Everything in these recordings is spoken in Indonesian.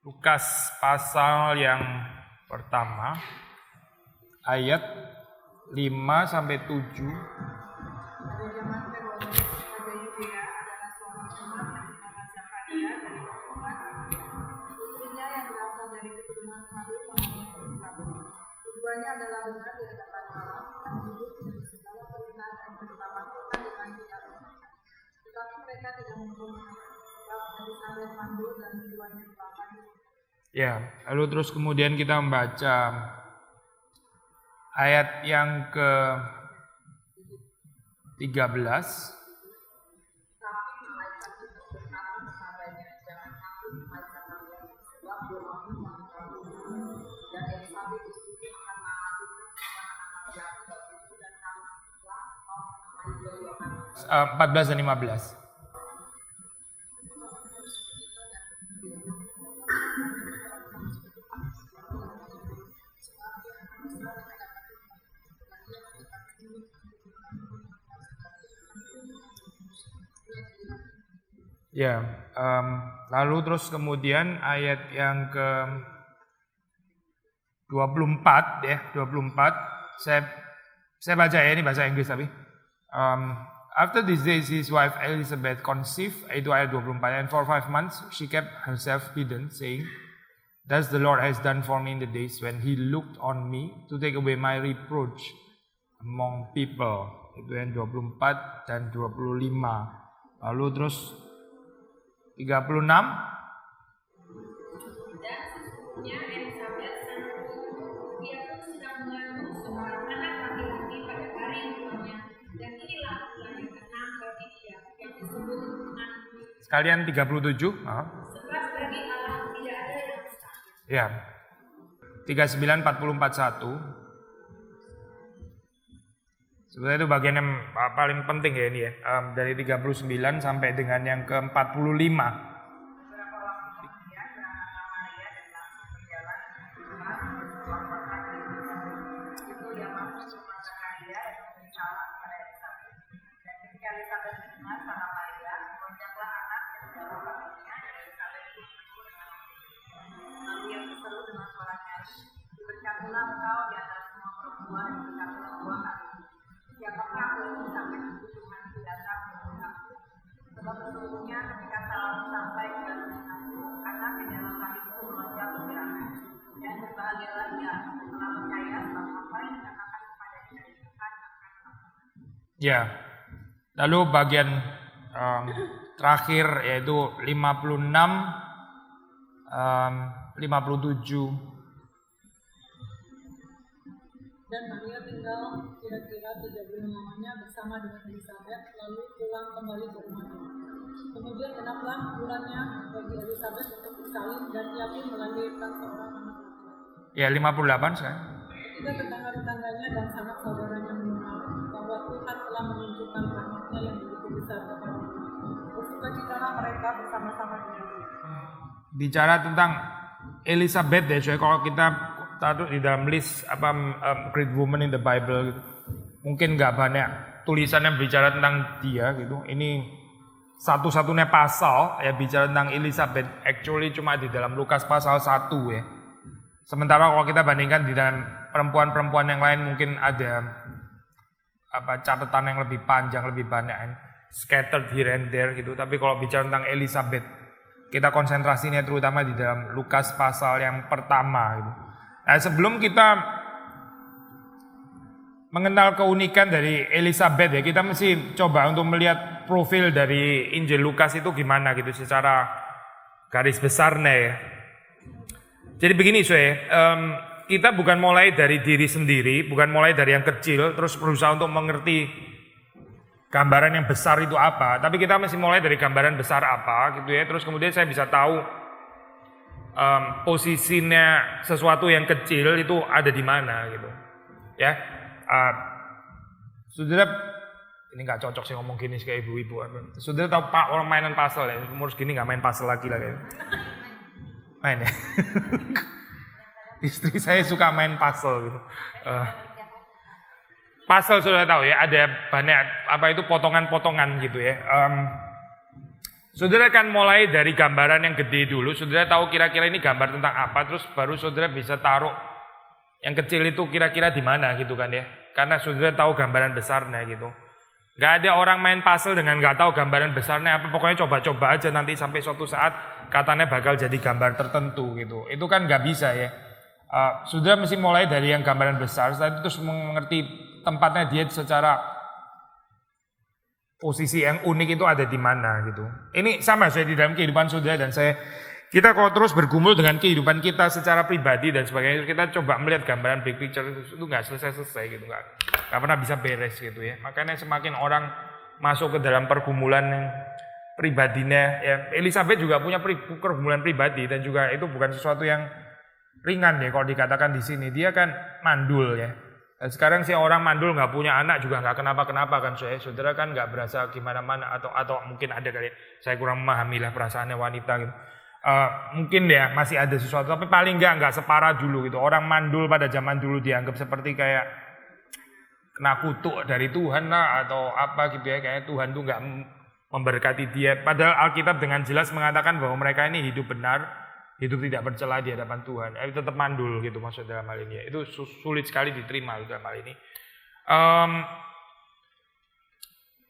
Lukas pasal yang pertama ayat 5 sampai 7. Keduanya adalah benar di hadapan Allah dan hidup dengan segala perintah dan bertamakkan dengan tidak berhenti. Tetapi mereka tidak mempunyai sebab Elisabet mandul dan keduanya delapan. Ya, lalu terus kemudian kita membaca ayat yang ke 13. Tapi malaikat itu berkata kepadanya, jangan takut hai Zakaria, sebab doamu mengabulkan. Dan Elisabet istrimu akan melahirkan seorang anak laki-laki dan haruslah kau menamai dia Yohanes. 14 dan 15. Ya, lalu terus kemudian ayat yang ke 24 ya, 24. Saya baca ya, ini bahasa Inggris tapi. After these days his wife Elizabeth conceived, itu ayat 24, and for 5 months she kept herself hidden, saying, "Thus the Lord has done for me in the days when he looked on me to take away my reproach among people." Itu yang 24 dan 25. Lalu terus 36. Dan sesungguhnya Elisabet sangatku, dia pun sedang mengandung seorang anak laki-laki pada hari tuanya, dan inilah bulan yang keenam bagi dia, yang disebut Anugerah. Sekalian 37. Sebab bagi Allah tidak ada yang mustahil. Ya. 39, 40, 41. Sebenarnya itu bagian yang paling penting ya ini ya. Dari 39 sampai dengan yang ke 45. Beberapa waktu kemudian berangkatlah Maria dan langsung berjalan ke rumah sebuah kota di Yerusalem. Itu yang masuk ke rumah Zakaria dan memberi salam kepada Elisabet. Dan ketika Elisabet mendengar salam Maria, lonjaklah anak ke dalam perutnya dan Elisabet pun penuh dengan hati. Lalu ia berseru dengan suara nyaring, "Diberkatilah engkau di antara semua perempuan, dan diberkatilah buah hatimu. Siapakah aku ini sampai ibu Tuhan datang menemui aku? Sebab sesungguhnya ketika salam sampai ke dalam telingaku, anak di dalam rahimku melonjak bergerangan. Dan berbahagialah dia yang telah percaya sebab apa yang dikatakan kepadanya dari Tuhan akan terlaksana." Ya. Lalu bagian terakhir yaitu 56, 57. Dan Maria tinggal kira-kira 3 bulan lamanya bersama dengan Elisabet, lalu pulang kembali ke rumahnya. Kemudian genaplah bulannya bagi Elisabet untuk bersalin, dan ia pun melahirkan seorang anak laki-laki. Ya, 58 sekarang. Ketika tetangga-tetangganya dan sanak saudaranya mengenal bahwa Tuhan telah menunjukkan rahmatnya yang begitu besar kepadanya, bersukacitalah mereka bersama-sama dengan dia. Bicara tentang Elizabeth ya, coy. Kalau kita taruh di dalam list great woman in the Bible gitu, mungkin nggak banyak tulisan yang bicara tentang dia gitu. Ini satu-satunya pasal ya bicara tentang Elizabeth, actually cuma di dalam Lukas pasal 1 ya. Sementara kalau kita bandingkan di dalam perempuan-perempuan yang lain mungkin ada catatan yang lebih panjang, lebih banyak, scattered here and there gitu. Tapi kalau bicara tentang Elizabeth, kita konsentrasinya terutama di dalam Lukas pasal yang pertama gitu. Nah, sebelum kita mengenal keunikan dari Elizabeth ya, kita mesti coba untuk melihat profil dari Injil Lukas itu gimana gitu secara garis besarnya ya. Jadi begini kita bukan mulai dari diri sendiri, bukan mulai dari yang kecil terus berusaha untuk mengerti gambaran yang besar itu apa, tapi kita mesti mulai dari gambaran besar apa gitu ya. Terus kemudian saya bisa tahu posisinya sesuatu yang kecil itu ada di mana gitu ya. Saudara, ini nggak cocok sih ngomong gini kayak ibu-ibu. Saudara tahu Pak orang mainan puzzle ya, umur segini nggak main puzzle lagi lah kayaknya. Main ya. Istri saya suka main puzzle gitu. Puzzle sudah tahu ya, ada banyak potongan-potongan gitu ya. Saudara kan mulai dari gambaran yang gede dulu, saudara tahu kira-kira ini gambar tentang apa, terus baru saudara bisa taruh yang kecil itu kira-kira di mana gitu kan ya. Karena saudara tahu gambaran besarnya gitu. Gak ada orang main puzzle dengan gak tahu gambaran besarnya apa, pokoknya coba-coba aja nanti sampai suatu saat katanya bakal jadi gambar tertentu gitu. Itu kan gak bisa ya. Saudara mesti mulai dari yang gambaran besar, setelah itu terus mengerti tempatnya dia secara posisi yang unik itu ada di mana gitu. Ini sama saya di dalam kehidupan saudara dan saya. Kita kalau terus bergumul dengan kehidupan kita secara pribadi dan sebagainya, kita coba melihat gambaran big picture itu nggak selesai-selesai gitu, nggak pernah bisa beres gitu ya. Makanya semakin orang masuk ke dalam pergumulan yang pribadinya, ya Elizabeth juga punya pergumulan pribadi dan juga itu bukan sesuatu yang ringan ya kalau dikatakan di sini. Dia kan mandul ya. Dan sekarang sih orang mandul nggak punya anak juga nggak kenapa-kenapa kan saudara kan nggak berasa gimana-mana atau mungkin ada kali saya kurang memahami lah perasaannya wanita gitu. Mungkin ya masih ada sesuatu tapi paling nggak separah dulu gitu. Orang mandul pada zaman dulu dianggap seperti kayak kena kutuk dari Tuhan lah atau apa gitu ya, kayak Tuhan tuh nggak memberkati dia. Padahal Alkitab dengan jelas mengatakan bahwa mereka ini hidup benar, hidup tidak bercela di hadapan Tuhan, tetap mandul gitu maksud dalam hal ini. Itu sulit sekali diterima dalam hal ini.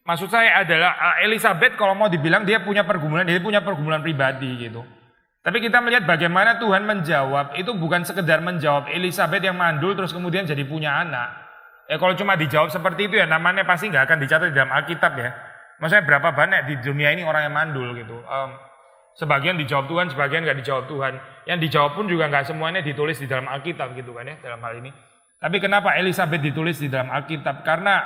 Maksud saya adalah Elizabeth kalau mau dibilang dia punya pergumulan pribadi gitu. Tapi kita melihat bagaimana Tuhan menjawab, itu bukan sekedar menjawab Elizabeth yang mandul terus kemudian jadi punya anak. Kalau cuma dijawab seperti itu ya namanya pasti nggak akan dicatat di dalam Alkitab ya. Maksudnya berapa banyak di dunia ini orang yang mandul gitu. Sebagian dijawab Tuhan, sebagian nggak dijawab Tuhan. Yang dijawab pun juga nggak semuanya ditulis di dalam Alkitab gitu kan ya dalam hal ini. Tapi kenapa Elizabeth ditulis di dalam Alkitab? Karena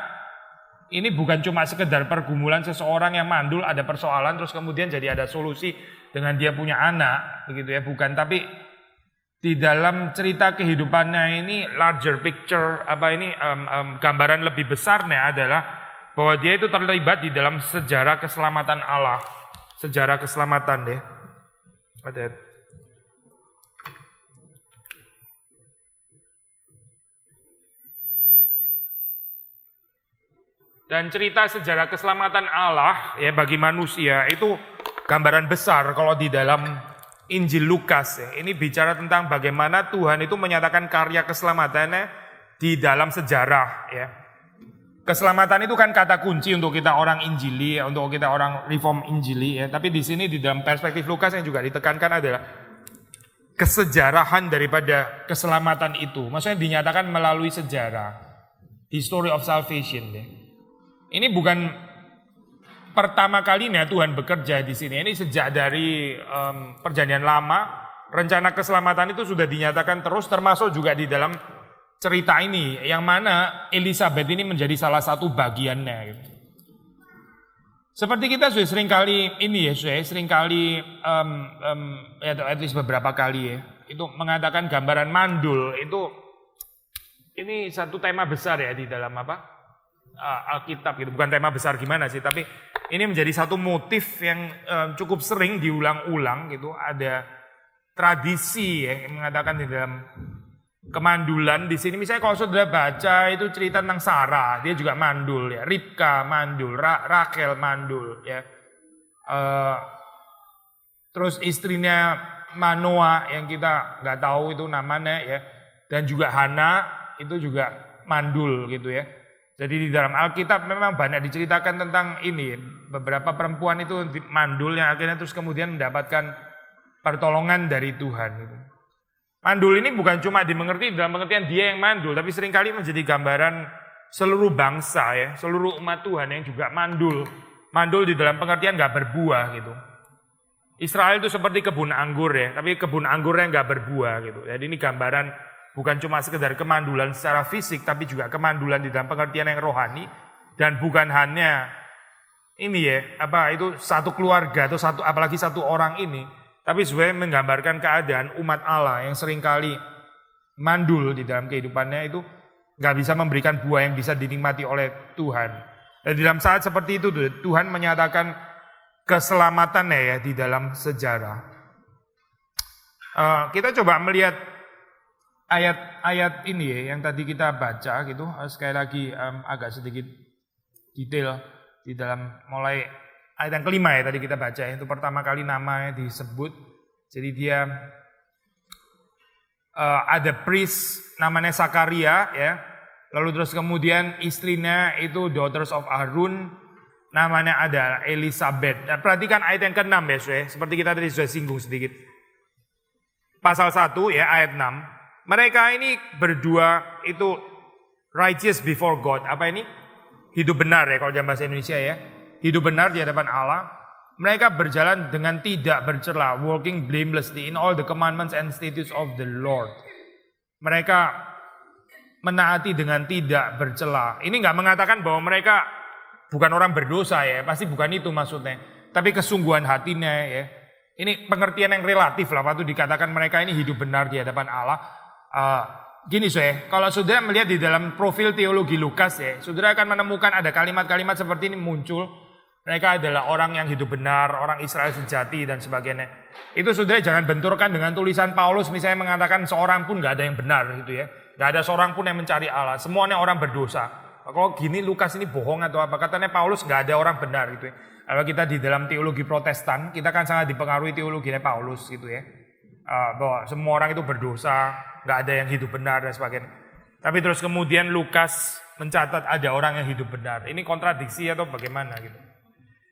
ini bukan cuma sekedar pergumulan seseorang yang mandul, ada persoalan terus kemudian jadi ada solusi dengan dia punya anak begitu ya, bukan. Tapi di dalam cerita kehidupannya ini larger picture gambaran lebih besarnya adalah bahwa dia itu terlibat di dalam sejarah keselamatan Allah. Sejarah keselamatan deh. Ada. Dan cerita sejarah keselamatan Allah ya bagi manusia itu gambaran besar kalau di dalam Injil Lukas ya. Ini bicara tentang bagaimana Tuhan itu menyatakan karya keselamatannya di dalam sejarah ya. Keselamatan itu kan kata kunci untuk kita orang Injili, untuk kita orang Reform Injili ya. Tapi di sini di dalam perspektif Lukas yang juga ditekankan adalah kesejarahan daripada keselamatan itu. Maksudnya dinyatakan melalui sejarah, history of salvation ya. Ini bukan pertama kalinya Tuhan bekerja di sini. Ini sejak dari Perjanjian Lama, rencana keselamatan itu sudah dinyatakan terus, termasuk juga di dalam cerita ini, yang mana Elizabeth ini menjadi salah satu bagiannya. Gitu. Seperti kita sudah seringkali ini ya, at least beberapa kali ya, itu mengatakan gambaran mandul itu ini satu tema besar ya di dalam Alkitab gitu. Bukan tema besar gimana sih, tapi ini menjadi satu motif yang cukup sering diulang-ulang gitu. Ada tradisi yang mengatakan di dalam kemandulan di sini. Misalnya kalau saudara baca itu cerita tentang Sarah, dia juga mandul ya. Ribka mandul, Rachel mandul ya. Terus istrinya Manoah yang kita nggak tahu itu namanya ya. Dan juga Hana itu juga mandul gitu ya. Jadi di dalam Alkitab memang banyak diceritakan tentang ini. Beberapa perempuan itu mandul yang akhirnya terus kemudian mendapatkan pertolongan dari Tuhan gitu. Mandul ini bukan cuma dimengerti dalam pengertian dia yang mandul, tapi seringkali menjadi gambaran seluruh bangsa ya, seluruh umat Tuhan yang juga mandul. Mandul di dalam pengertian gak berbuah gitu. Israel itu seperti kebun anggur ya, tapi kebun anggurnya gak berbuah gitu. Jadi ini gambaran bukan cuma sekedar kemandulan secara fisik, tapi juga kemandulan di dalam pengertian yang rohani. Dan bukan hanya ini ya, itu satu keluarga atau apalagi satu orang ini. Tapi sebenarnya menggambarkan keadaan umat Allah yang seringkali mandul di dalam kehidupannya itu gak bisa memberikan buah yang bisa dinikmati oleh Tuhan. Dan di dalam saat seperti itu Tuhan menyatakan keselamatannya ya di dalam sejarah. Kita coba melihat ayat-ayat ini ya yang tadi kita baca gitu. Sekali lagi agak sedikit detail di dalam mulai ayat yang kelima ya tadi kita baca ya, itu pertama kali namanya disebut. Jadi dia ada priest namanya Sakaria ya. Lalu terus kemudian istrinya itu daughters of Harun, namanya ada Elizabeth. Nah, perhatikan ayat yang ke-6 ya, seperti kita tadi sudah singgung sedikit. Pasal 1 ya ayat 6. Mereka ini berdua itu righteous before God. Apa ini? Hidup benar ya kalau dalam bahasa Indonesia ya. Hidup benar di hadapan Allah. Mereka berjalan dengan tidak bercela, walking blamelessly in all the commandments and statutes of the Lord. Mereka menaati dengan tidak bercela. Ini nggak mengatakan bahwa mereka bukan orang berdosa ya, pasti bukan itu maksudnya. Tapi kesungguhan hatinya ya. Ini pengertian yang relatif lah, waktu dikatakan mereka ini hidup benar di hadapan Allah. Gini kalau saudara melihat di dalam profil teologi Lukas ya, saudara akan menemukan ada kalimat-kalimat seperti ini muncul. Mereka adalah orang yang hidup benar, orang Israel sejati dan sebagainya. Itu saudara jangan benturkan dengan tulisan Paulus misalnya mengatakan seorang pun nggak ada yang benar gitu ya. Nggak ada seorang pun yang mencari Allah, semuanya orang berdosa. Kalau gini Lukas ini bohong atau apa? Katanya Paulus nggak ada orang benar gitu ya. Kalau kita di dalam teologi Protestan, kita kan sangat dipengaruhi teologinya Paulus gitu ya. Bahwa semua orang itu berdosa, nggak ada yang hidup benar dan sebagainya. Tapi terus kemudian Lukas mencatat ada orang yang hidup benar. Ini kontradiksi atau bagaimana gitu?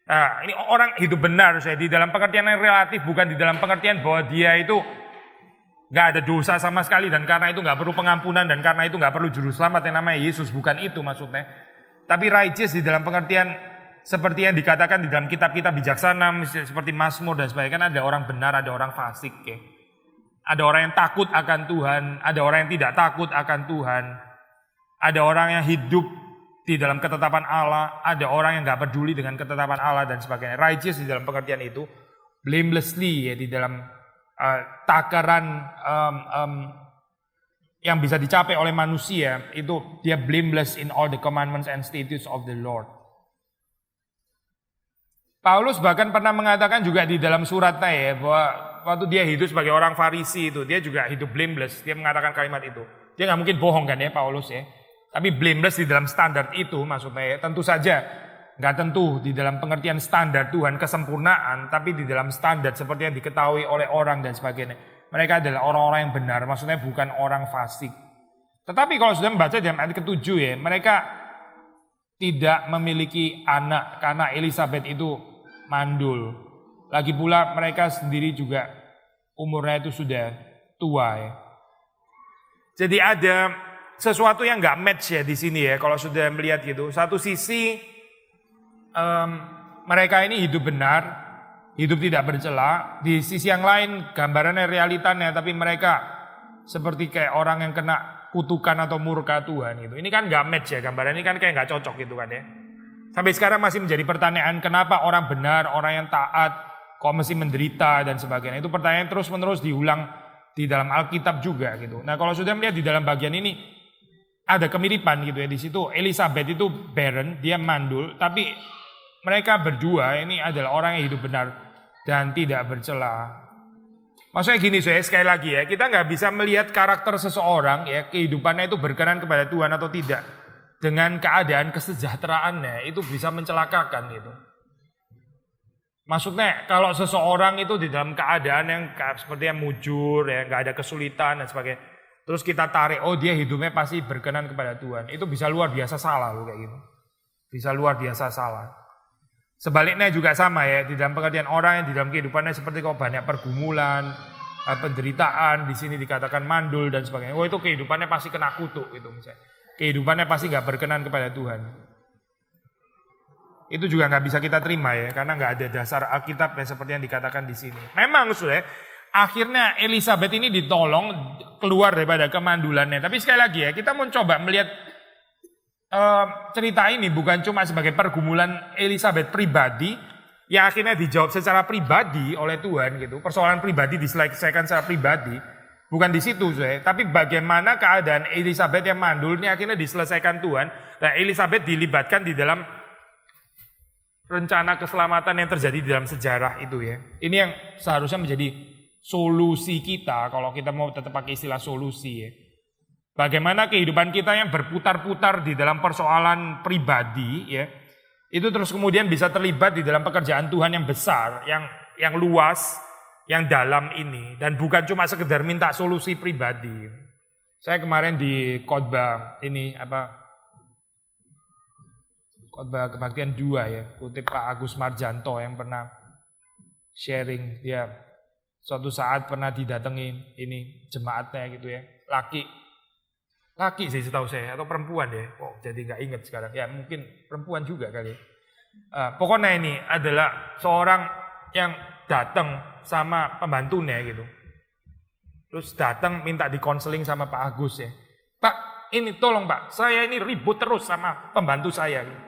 Nah, ini orang hidup benar di dalam pengertian yang relatif, bukan di dalam pengertian bahwa dia itu nggak ada dosa sama sekali dan karena itu nggak perlu pengampunan dan karena itu nggak perlu juru selamat yang namanya Yesus, bukan itu maksudnya. Tapi righteous di dalam pengertian seperti yang dikatakan di dalam kitab-kitab bijaksana seperti Mazmur dan sebagainya, kan ada orang benar, ada orang fasik ya. Ada orang yang takut akan Tuhan, ada orang yang tidak takut akan Tuhan. Ada orang yang hidup di dalam ketetapan Allah, ada orang yang nggak peduli dengan ketetapan Allah dan sebagainya. Righteous di dalam pengertian itu blamelessly ya, di dalam takaran yang bisa dicapai oleh manusia itu dia blameless in all the commandments and statutes of the Lord. Paulus bahkan pernah mengatakan juga di dalam suratnya ya bahwa waktu dia hidup sebagai orang Farisi itu dia juga hidup blameless. Dia mengatakan kalimat itu. Dia nggak mungkin bohong kan ya Paulus ya. Tapi blameless di dalam standar itu maksudnya ya, tentu saja nggak tentu di dalam pengertian standar Tuhan kesempurnaan, tapi di dalam standar seperti yang diketahui oleh orang dan sebagainya. Mereka adalah orang-orang yang benar, maksudnya bukan orang fasik. Tetapi kalau sudah membaca dalam ayat ke-7 ya, mereka tidak memiliki anak karena Elizabeth itu mandul. Lagi pula mereka sendiri juga umurnya itu sudah tua ya. Jadi ada sesuatu yang nggak match ya di sini ya kalau sudah melihat gitu. Satu sisi mereka ini hidup benar, hidup tidak bercela. Di sisi yang lain gambarannya realitanya, tapi mereka seperti kayak orang yang kena kutukan atau murka Tuhan gitu. Ini kan nggak match ya gambaran ini kan kayak nggak cocok gitu kan ya. Sampai sekarang masih menjadi pertanyaan kenapa orang benar, orang yang taat kok mesti menderita dan sebagainya. Itu pertanyaan terus menerus diulang di dalam Alkitab juga gitu. Nah kalau sudah melihat di dalam bagian ini ada kemiripan gitu ya di situ. Elizabeth itu barren, dia mandul, tapi mereka berdua ini adalah orang yang hidup benar dan tidak bercela. Maksudnya gini sekali lagi ya, kita nggak bisa melihat karakter seseorang ya kehidupannya itu berkenan kepada Tuhan atau tidak dengan keadaan kesejahteraannya itu bisa mencelakakan gitu. Maksudnya kalau seseorang itu di dalam keadaan yang seperti yang mujur ya nggak ada kesulitan dan sebagainya, terus kita tarik oh dia hidupnya pasti berkenan kepada Tuhan, itu bisa luar biasa salah loh kayak gitu, bisa luar biasa salah. Sebaliknya juga sama ya, di dalam pengertian orang yang di dalam kehidupannya seperti kok banyak pergumulan, penderitaan, di sini dikatakan mandul dan sebagainya. Oh itu kehidupannya pasti kena kutuk gitu misalnya. Kehidupannya pasti nggak berkenan kepada Tuhan. Itu juga nggak bisa kita terima ya, karena nggak ada dasar Alkitab ya seperti yang dikatakan di sini. Memang akhirnya Elizabeth ini ditolong keluar daripada kemandulannya. Tapi sekali lagi ya, kita mau coba melihat cerita ini bukan cuma sebagai pergumulan Elizabeth pribadi yang akhirnya dijawab secara pribadi oleh Tuhan gitu. Persoalan pribadi diselesaikan secara pribadi, bukan di situ tapi bagaimana keadaan Elizabeth yang mandul ini akhirnya diselesaikan Tuhan. Dan Elizabeth dilibatkan di dalam rencana keselamatan yang terjadi di dalam sejarah itu ya. Ini yang seharusnya menjadi solusi kita kalau kita mau tetap pakai istilah solusi ya. Bagaimana kehidupan kita yang berputar-putar di dalam persoalan pribadi ya, itu terus kemudian bisa terlibat di dalam pekerjaan Tuhan yang besar, yang luas, yang dalam ini, dan bukan cuma sekedar minta solusi pribadi. Saya kemarin di khotbah ini khotbah kebaktian 2 ya, kutip Pak Agus Marjanto yang pernah sharing, dia suatu saat pernah didatangi ini jemaatnya gitu ya, laki sih setahu saya atau perempuan ya, jadi nggak ingat sekarang ya, mungkin perempuan juga kali. Pokoknya ini adalah seorang yang datang sama pembantunya gitu, terus datang minta dikonseling sama Pak Agus ya, Pak ini tolong Pak, saya ini ribut terus sama pembantu saya gitu.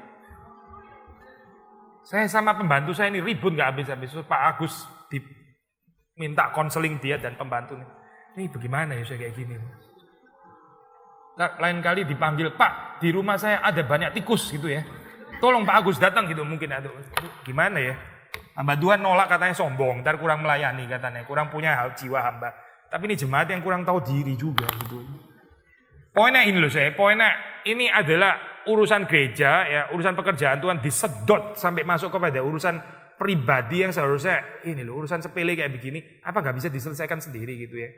Saya sama pembantu saya ini ribut nggak habis-habis. Pak Agus diminta konseling dia dan pembantunya. Ini bagaimana ya saya kayak gini? Lain kali dipanggil, Pak di rumah saya ada banyak tikus gitu ya. Tolong Pak Agus datang gitu mungkin. Aduh, gimana ya? Hamba Tuhan nolak katanya sombong, ntar kurang melayani katanya, kurang punya jiwa hamba. Tapi ini jemaat yang kurang tahu diri juga gitu. Poinnya ini loh poinnya ini adalah urusan gereja ya, urusan pekerjaan Tuhan disedot sampai masuk kepada urusan pribadi yang seharusnya ini loh, urusan sepele kayak begini, apa nggak bisa diselesaikan sendiri gitu ya?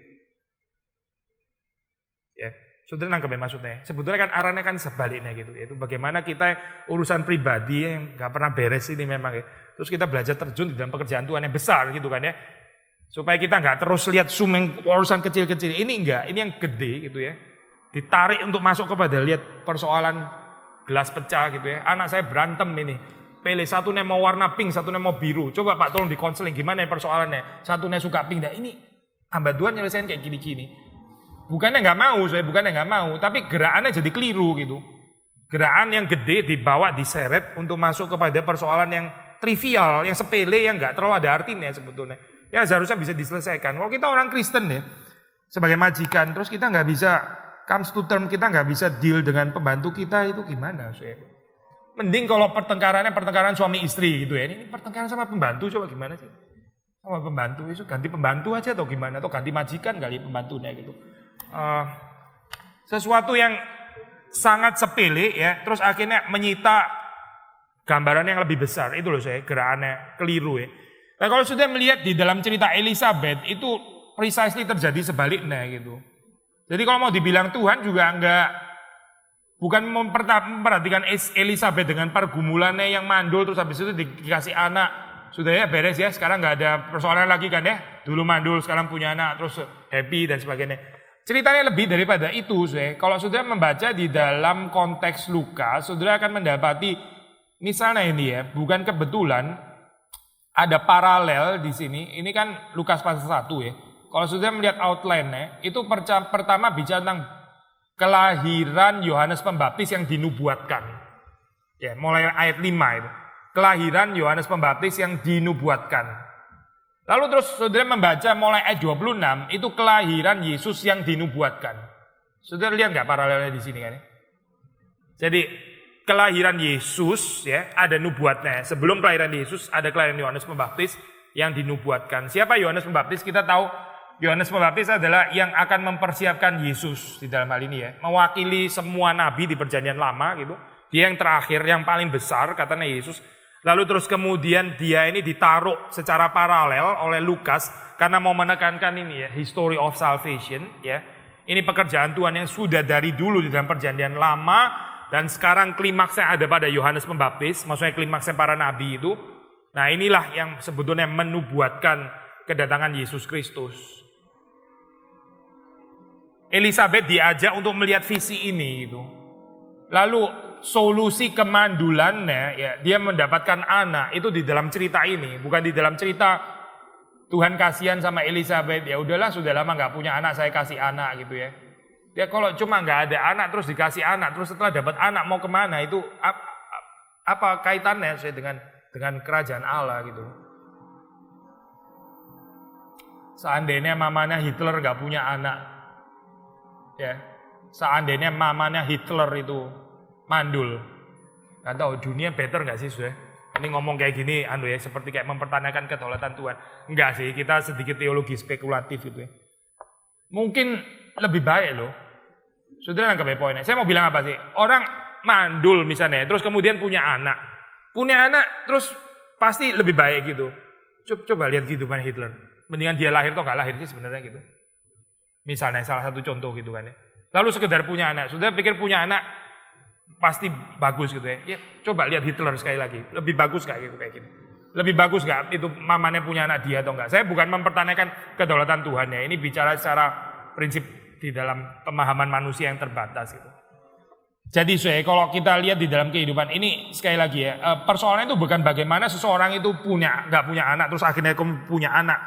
Ya, saudara nangkep ya maksudnya. Sebetulnya kan arahnya kan sebaliknya gitu, yaitu bagaimana kita urusan pribadi yang nggak pernah beres ini memang ya. Terus kita belajar terjun di dalam pekerjaan Tuhan yang besar gitu kan ya, supaya kita nggak terus lihat urusan kecil-kecil ini enggak, ini yang gede gitu ya. Ditarik untuk masuk kepada lihat persoalan gelas pecah gitu ya. Anak saya berantem ini. Pilih satunya mau warna pink, satunya mau biru. Coba Pak tolong dikonseling gimana ya persoalannya. Satunya suka pink. Nah ini hamba Tuhan nyelesain kayak gini-gini. Bukannya nggak mau, tapi gerakannya jadi keliru gitu. Gerakan yang gede dibawa diseret untuk masuk kepada persoalan yang trivial, yang sepele, yang nggak terlalu ada artinya sebetulnya. Ya seharusnya bisa diselesaikan. Kalau kita orang Kristen ya, sebagai majikan, terus kita nggak bisa comes to term, kita nggak bisa deal dengan pembantu kita itu gimana? Mending kalau pertengkaran suami istri gitu ya. Ini pertengkaran sama pembantu coba gimana sih? Sama pembantu itu ganti pembantu aja atau gimana? Atau ganti majikan kali pembantunya gitu. Sesuatu yang sangat sepele ya, terus akhirnya menyita gambaran yang lebih besar. Itu loh gerakannya keliru ya. Nah kalau sudah melihat di dalam cerita Elizabeth itu precisely terjadi sebaliknya gitu. Jadi kalau mau dibilang Tuhan juga bukan memperhatikan Elizabeth dengan pergumulannya yang mandul terus habis itu dikasih anak. Sudah ya beres ya, sekarang nggak ada persoalan lagi kan ya. Dulu mandul, sekarang punya anak, terus happy dan sebagainya. Ceritanya lebih daripada itu. Kalau saudara membaca di dalam konteks Lukas, saudara akan mendapati misalnya ini ya, bukan kebetulan ada paralel di sini. Ini kan Lukas pasal 1 ya. Kalau sudah melihat outline-nya, itu pertama bicara tentang kelahiran Yohanes Pembaptis yang dinubuatkan. Ya, mulai ayat 5 itu. Kelahiran Yohanes Pembaptis yang dinubuatkan. Lalu terus saudara membaca mulai ayat 26, itu kelahiran Yesus yang dinubuatkan. Saudara lihat nggak paralelnya di sini kan? Jadi kelahiran Yesus ya, ada nubuatnya. Sebelum kelahiran Yesus ada kelahiran Yohanes Pembaptis yang dinubuatkan. Siapa Yohanes Pembaptis? Kita tahu Yohanes Pembaptis adalah yang akan mempersiapkan Yesus di dalam hal ini ya. Mewakili semua nabi di perjanjian lama gitu. Dia yang terakhir, yang paling besar katanya Yesus. Lalu terus kemudian dia ini ditaruh secara paralel oleh Lukas. Karena mau menekankan ini ya, history of salvation ya. Ini pekerjaan Tuhan yang sudah dari dulu di dalam perjanjian lama. Dan sekarang klimaksnya ada pada Yohanes Pembaptis. Maksudnya klimaksnya para nabi itu. Nah inilah yang sebetulnya menubuatkan kedatangan Yesus Kristus. Elizabeth diajak untuk melihat visi ini gitu. Lalu solusi kemandulannya ya, dia mendapatkan anak itu di dalam cerita ini, bukan di dalam cerita Tuhan kasihan sama Elizabeth. Ya udahlah sudah lama nggak punya anak, saya kasih anak gitu ya. Dia kalau cuma nggak ada anak terus dikasih anak, terus setelah dapat anak mau kemana, itu apa kaitannya dengan kerajaan Allah gitu. Seandainya mamanya Hitler nggak punya anak, ya, seandainya mamanya Hitler itu mandul, nggak tahu dunia better nggak sih sudah? Ini ngomong kayak gini, ya, seperti kayak mempertanyakan kedaulatan Tuhan. Enggak sih, kita sedikit teologi spekulatif gitu ya. Mungkin lebih baik loh. Saudara nangkep poinnya. Saya mau bilang apa sih? Orang mandul misalnya, terus kemudian punya anak. punya anak terus pasti lebih baik gitu. Coba lihat kehidupan Hitler. Mendingan dia lahir atau nggak lahir sih sebenarnya gitu. Misalnya salah satu contoh gitu kan ya. Lalu sekedar punya anak, sudah pikir punya anak pasti bagus gitu ya. Ya coba lihat Hitler sekali lagi, lebih bagus gak gitu kayak gini. Lebih bagus gak itu mamanya punya anak dia atau enggak. Saya bukan mempertanyakan kedaulatan Tuhan ya, ini bicara secara prinsip di dalam pemahaman manusia yang terbatas gitu. Jadi kalau kita lihat di dalam kehidupan ini sekali lagi ya, persoalannya itu bukan bagaimana seseorang itu nggak punya anak terus akhirnya punya anak,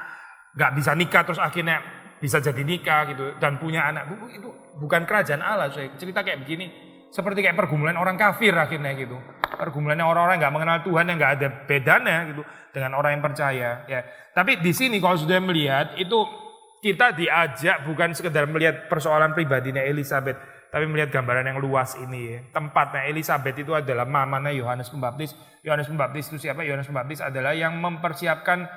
nggak bisa nikah terus akhirnya bisa jadi nikah gitu dan punya anak. Itu bukan kerajaan Allah. Cerita kayak begini seperti kayak pergumulan orang kafir akhirnya gitu. Pergumulannya orang-orang nggak mengenal Tuhan yang nggak ada bedanya gitu dengan orang yang percaya ya. Tapi di sini kalau sudah melihat itu kita diajak bukan sekedar melihat persoalan pribadinya Elizabeth, tapi melihat gambaran yang luas ini ya. Tempatnya Elizabeth itu adalah mamanya Yohanes Pembaptis. Yohanes Pembaptis itu siapa? Yohanes Pembaptis adalah yang mempersiapkan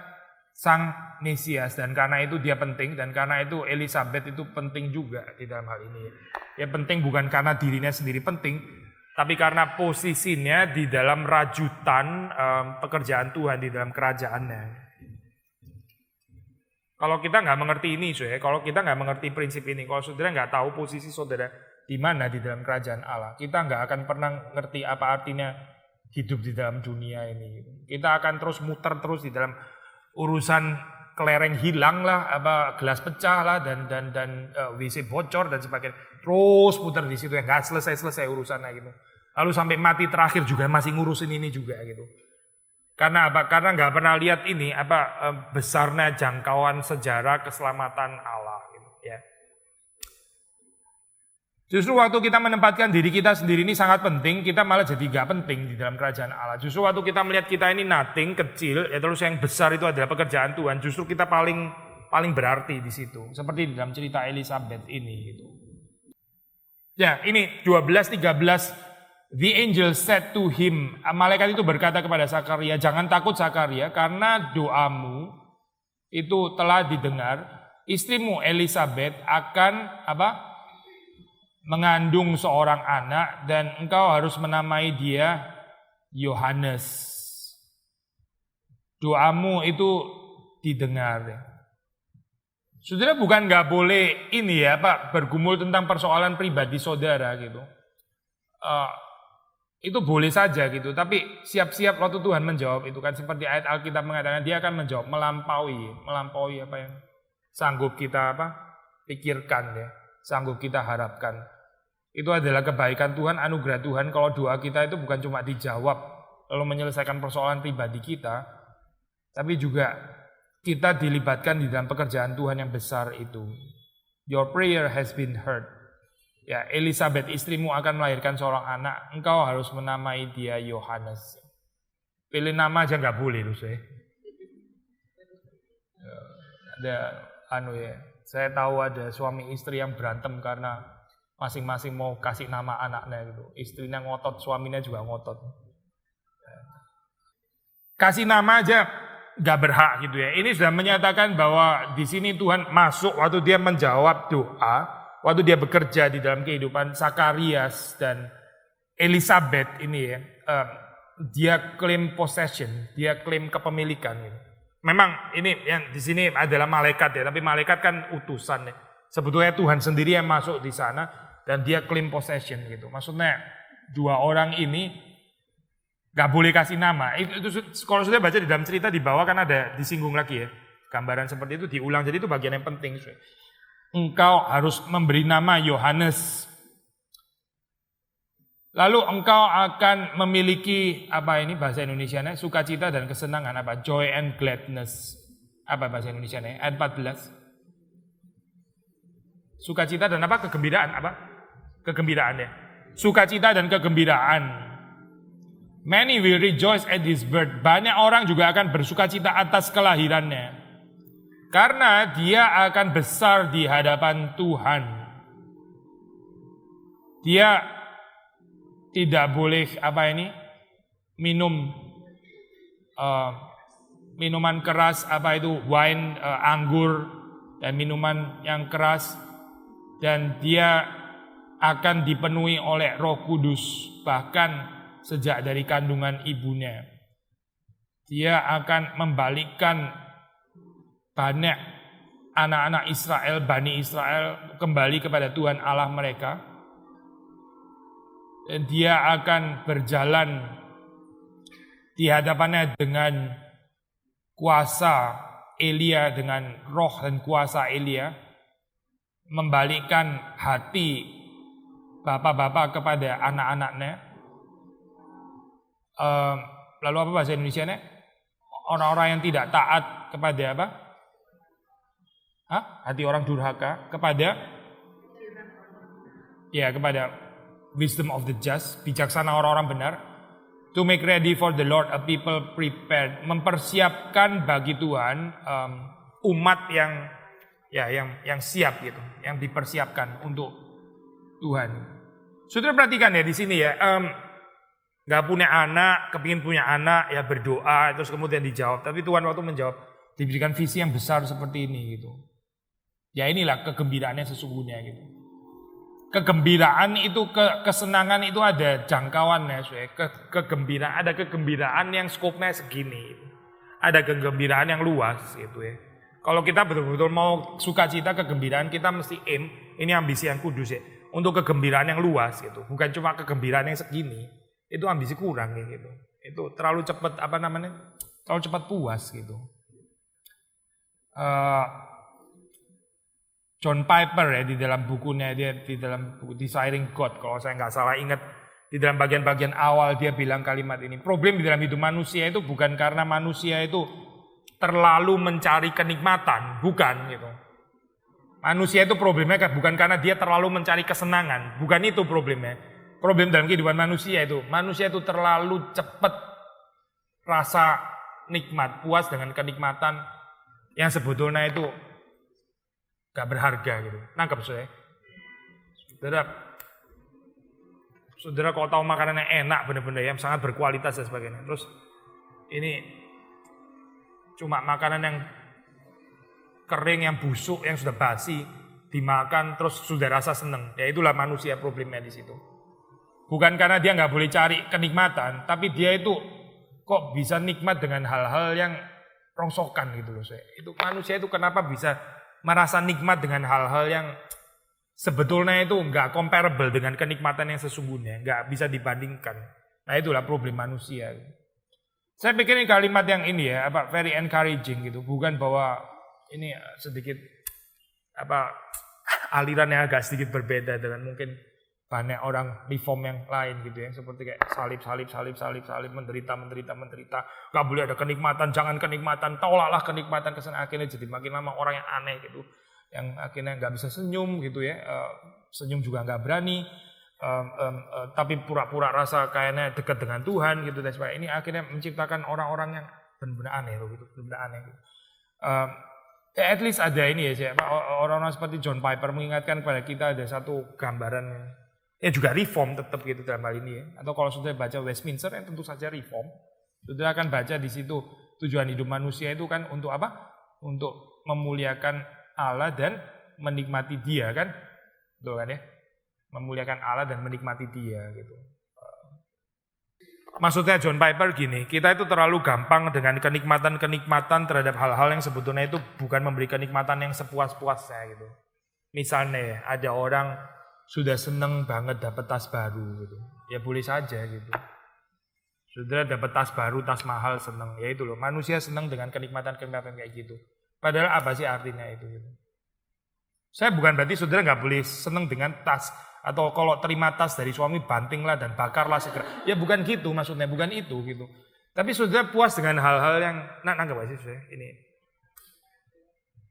Sang Mesias dan karena itu dia penting dan karena itu Elizabeth itu penting juga di dalam hal ini. Ya penting bukan karena dirinya sendiri penting, tapi karena posisinya di dalam rajutan pekerjaan Tuhan di dalam kerajaannya. Kalau kita nggak mengerti ini, kalau kita nggak mengerti prinsip ini, kalau saudara nggak tahu posisi saudara di mana di dalam kerajaan Allah, kita nggak akan pernah ngerti apa artinya hidup di dalam dunia ini. Kita akan terus muter terus di dalam urusan kelereng hilang lah, apa gelas pecah lah dan WC bocor dan sebagainya. Terus putar di situ ya, nggak selesai urusannya gitu. Lalu sampai mati terakhir juga masih ngurusin ini juga gitu. Karena apa? Karena nggak pernah lihat ini besarnya jangkauan sejarah keselamatan Allah gitu ya. Justru waktu kita menempatkan diri kita sendiri ini sangat penting, kita malah jadi gak penting di dalam kerajaan Allah. Justru waktu kita melihat kita ini nothing, kecil, ya terus yang besar itu adalah pekerjaan Tuhan, justru kita paling berarti di situ. Seperti di dalam cerita Elizabeth ini gitu. Ya, ini 12:13. The angel said to him, malaikat itu berkata kepada Zakaria, jangan takut Zakaria, karena doamu itu telah didengar. Istrimu Elizabeth akan mengandung seorang anak dan engkau harus menamai dia Yohanes. Doamu itu didengar. Saudara bukan nggak boleh ini ya Pak bergumul tentang persoalan pribadi saudara gitu. Itu boleh saja gitu, tapi siap-siap waktu Tuhan menjawab itu kan seperti ayat Alkitab mengatakan dia akan menjawab melampaui apa yang sanggup kita pikirkan ya, sanggup kita harapkan. Itu adalah kebaikan Tuhan, anugerah Tuhan kalau doa kita itu bukan cuma dijawab lalu menyelesaikan persoalan pribadi kita, tapi juga kita dilibatkan di dalam pekerjaan Tuhan yang besar itu. Your prayer has been heard. Ya, Elizabeth istrimu akan melahirkan seorang anak, engkau harus menamai dia Yohanes. Pilih nama aja nggak boleh loh saya. Saya tahu ada suami istri yang berantem karena masing-masing mau kasih nama anaknya gitu. Istrinya ngotot, suaminya juga ngotot. Kasih nama aja nggak berhak gitu ya. Ini sudah menyatakan bahwa di sini Tuhan masuk waktu dia menjawab doa, waktu dia bekerja di dalam kehidupan Zakarias dan Elizabeth ini ya. Dia claim possession, dia claim kepemilikan gitu. Memang ini yang di sini adalah malaikat ya, tapi malaikat kan utusan ya. Sebetulnya Tuhan sendiri yang masuk di sana dan dia claim possession gitu. Maksudnya dua orang ini gak boleh kasih nama. Itu kalau sudah baca di dalam cerita di bawah kan ada disinggung lagi ya. Gambaran seperti itu diulang. Jadi itu bagian yang penting. Engkau harus memberi nama Yohanes. Lalu engkau akan memiliki bahasa Indonesianya sukacita dan kesenangan joy and gladness. Apa bahasa Indonesianya? Ayat 14. Sukacita dan kegembiraan Kegembiraan ya. Sukacita dan kegembiraan. Many will rejoice at his birth. Banyak orang juga akan bersukacita atas kelahirannya. Karena dia akan besar di hadapan Tuhan. Dia tidak boleh minum minuman keras, wine, anggur dan minuman yang keras, dan dia akan dipenuhi oleh Roh Kudus. Bahkan sejak dari kandungan ibunya. Dia akan membalikkan banyak anak-anak Israel, Bani Israel kembali kepada Tuhan Allah mereka. Dan dia akan berjalan di hadapannya dengan kuasa Elia, dengan roh dan kuasa Elia, membalikkan hati bapak-bapak kepada anak-anaknya. Lalu apa bahasa Indonesianya? Orang-orang yang tidak taat kepada apa? Hati orang durhaka kepada wisdom of the just, bijaksana orang-orang benar. To make ready for the Lord a people prepared, mempersiapkan bagi Tuhan umat yang siap gitu, yang dipersiapkan untuk Tuhan. Saudara perhatikan ya di sini ya, nggak punya anak, kepingin punya anak ya berdoa terus kemudian dijawab. Tapi Tuhan waktu menjawab diberikan visi yang besar seperti ini gitu. Ya inilah kegembiraannya sesungguhnya gitu. Kegembiraan itu, kesenangan itu ada jangkauannya. Kegembiraan, ada kegembiraan yang skopnya segini. Ada kegembiraan yang luas gitu ya. Kalau kita betul-betul mau sukacita, kegembiraan kita mesti aim, ini ambisi yang kudus ya. Untuk kegembiraan yang luas gitu. Bukan cuma kegembiraan yang segini. Itu ambisi kurang gitu. Itu terlalu cepat terlalu cepat puas gitu. John Piper ya di dalam bukunya dia, di dalam buku Desiring God, kalau saya nggak salah ingat, di dalam bagian-bagian awal dia bilang kalimat ini. Problem di dalam hidup manusia itu bukan karena manusia itu terlalu mencari kenikmatan, bukan gitu. Manusia itu problemnya bukan karena dia terlalu mencari kesenangan, bukan itu problemnya. Problem dalam kehidupan manusia itu terlalu cepat rasa nikmat, puas dengan kenikmatan yang sebetulnya itu gak berharga gitu. Nangkep saya. Saudara kalau tahu makanan yang enak benar-benar yang sangat berkualitas dan sebagainya. Terus ini cuma makanan yang kering, yang busuk, yang sudah basi dimakan terus sudah rasa seneng. Ya itulah manusia problemnya di situ. Bukan karena dia nggak boleh cari kenikmatan, tapi dia itu kok bisa nikmat dengan hal-hal yang rongsokan gitu loh saya. Itu manusia itu kenapa bisa merasa nikmat dengan hal-hal yang sebetulnya itu nggak comparable dengan kenikmatan yang sesungguhnya, nggak bisa dibandingkan. Nah itulah problem manusia. Saya pikir ini kalimat yang ini ya, very encouraging gitu. Bukan bahwa ini sedikit aliran yang agak sedikit berbeda dengan mungkin banyak orang reform yang lain gitu ya, seperti kayak salib, menderita, nggak boleh ada kenikmatan, jangan kenikmatan, tolaklah kenikmatan, kesenangan. Akhirnya jadi makin lama orang yang aneh gitu, yang akhirnya nggak bisa senyum gitu ya, senyum juga nggak berani, tapi pura-pura rasa kayaknya dekat dengan Tuhan gitu dan sebagainya. Ini akhirnya menciptakan orang-orang yang benar-benar aneh loh gitu, benar-benar aneh gitu. At least ada ini ya, orang-orang seperti John Piper mengingatkan kepada kita ada satu gambaran. Ya juga reform tetap gitu dalam hal ini ya. Atau kalau sudah baca Westminster yang tentu saja reform. Sudah akan baca di situ tujuan hidup manusia itu kan untuk apa? Untuk memuliakan Allah dan menikmati Dia kan? Betul kan ya? Memuliakan Allah dan menikmati Dia gitu. Maksudnya John Piper gini, kita itu terlalu gampang dengan kenikmatan-kenikmatan terhadap hal-hal yang sebetulnya itu bukan memberi kenikmatan yang sepuas-puasnya gitu. Misalnya ada orang sudah seneng banget dapat tas baru gitu. Ya boleh saja gitu. Sudah dapat tas baru, tas mahal seneng. Ya itu loh, manusia seneng dengan kenikmatan-kenikmatan kayak gitu. Padahal apa sih artinya itu gitu. Saya bukan berarti saudara nggak boleh seneng dengan tas. Atau kalau terima tas dari suami bantinglah dan bakarlah segera. Ya bukan gitu maksudnya, bukan itu gitu. Tapi saudara puas dengan hal-hal yang, nanggap sih saya ini.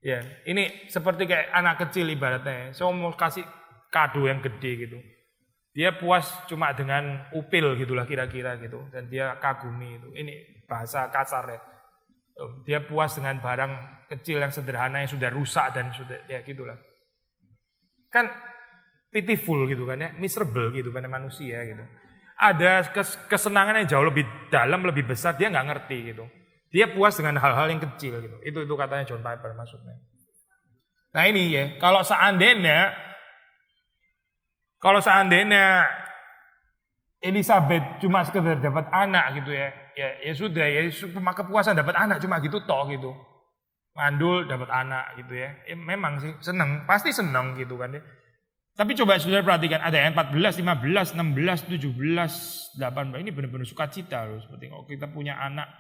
Ya, ini seperti kayak anak kecil ibaratnya. Saya mau kasih kado yang gede gitu. Dia puas cuma dengan upil gitulah kira-kira gitu. Dan dia kagumi itu. Ini bahasa kasar ya. Dia puas dengan barang kecil yang sederhana yang sudah rusak dan sudah ya gitulah. Kan pitiful gitu kan ya, miserable gitu kan manusia gitu. Ada kesenangan yang jauh lebih dalam, lebih besar, dia nggak ngerti gitu. Dia puas dengan hal-hal yang kecil gitu. Itu katanya John Piper maksudnya. Nah ini ya, kalau seandainya Elizabeth cuma sekedar dapat anak gitu ya. Ya sudah ya cuma kepuasan dapat anak cuma gitu toh gitu. Mandul dapat anak gitu ya. Memang sih seneng, pasti seneng gitu kan ya. Tapi coba saudara perhatikan ada yang 14, 15, 16, 17, 18 ini benar-benar sukacita loh. Seperti kalau kita punya anak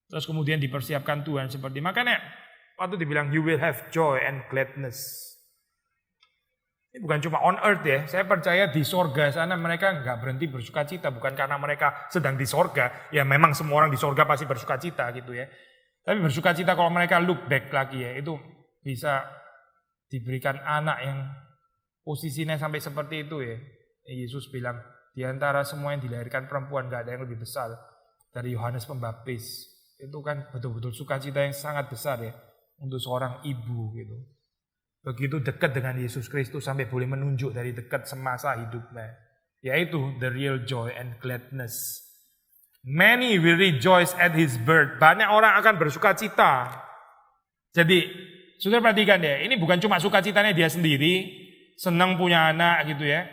terus kemudian dipersiapkan Tuhan seperti makanya waktu dibilang you will have joy and gladness. Ini bukan cuma on earth ya, saya percaya di sorga sana mereka nggak berhenti bersukacita. Bukan karena mereka sedang di sorga, ya memang semua orang di sorga pasti bersukacita gitu ya. Tapi bersukacita kalau mereka look back lagi ya, itu bisa diberikan anak yang posisinya sampai seperti itu ya. Yesus bilang, di antara semua yang dilahirkan perempuan gak ada yang lebih besar dari Yohanes Pembaptis. Itu kan betul-betul sukacita yang sangat besar ya untuk seorang ibu gitu. Begitu dekat dengan Yesus Kristus sampai boleh menunjuk dari dekat semasa hidupnya. Yaitu the real joy and gladness. Many will rejoice at his birth. Banyak orang akan bersukacita. Jadi, saudara perhatikan ya, ini bukan cuma sukacitanya dia sendiri, senang punya anak gitu ya.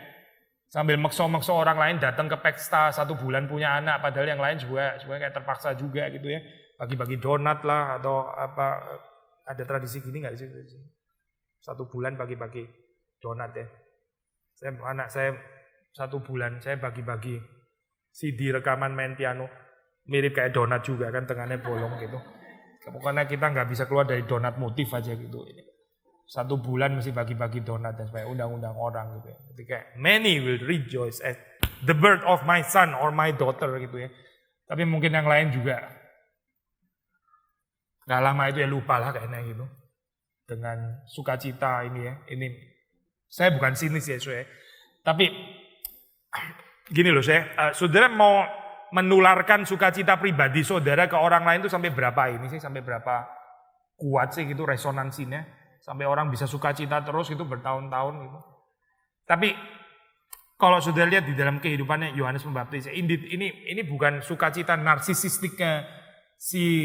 Sambil maksa-maksa orang lain datang ke pesta 1 bulan punya anak, padahal yang lain juga kayak terpaksa juga gitu ya. Bagi-bagi donat lah atau apa, ada tradisi gini nggak sih? 1 bulan bagi-bagi donat ya. Anak saya 1 bulan saya bagi-bagi CD rekaman main piano, mirip kayak donat juga kan, tengahnya bolong gitu. Pokoknya kita nggak bisa keluar dari donat motif aja gitu. 1 bulan mesti bagi-bagi donat dan supaya undang-undang orang gitu ya. Jadi kayak many will rejoice at the birth of my son or my daughter gitu ya. Tapi mungkin yang lain juga nggak lama itu ya lupa lah kayaknya gitu. Dengan sukacita ini ya. Ini saya bukan sinis ya soalnya. Tapi gini loh saudara mau menularkan sukacita pribadi saudara ke orang lain itu sampai berapa ini sih? Sampai berapa kuat sih gitu resonansinya? Sampai orang bisa sukacita terus itu bertahun-tahun gitu. Tapi kalau saudara lihat di dalam kehidupannya Yohanes Pembaptis, ini bukan sukacita narsisistiknya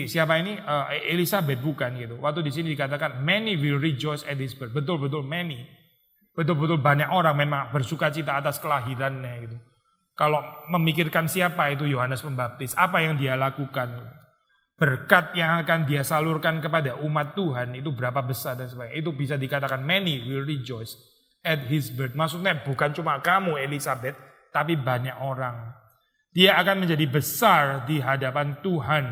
siapa ini Elizabeth bukan gitu. Waktu di sini dikatakan many will rejoice at his birth. Betul-betul many. Betul-betul banyak orang memang bersukacita atas kelahirannya gitu. Kalau memikirkan siapa itu Yohanes Pembaptis, apa yang dia lakukan, berkat yang akan dia salurkan kepada umat Tuhan itu berapa besar dan sebagainya. Itu bisa dikatakan many will rejoice at his birth. Maksudnya bukan cuma kamu Elizabeth, tapi banyak orang. Dia akan menjadi besar di hadapan Tuhan.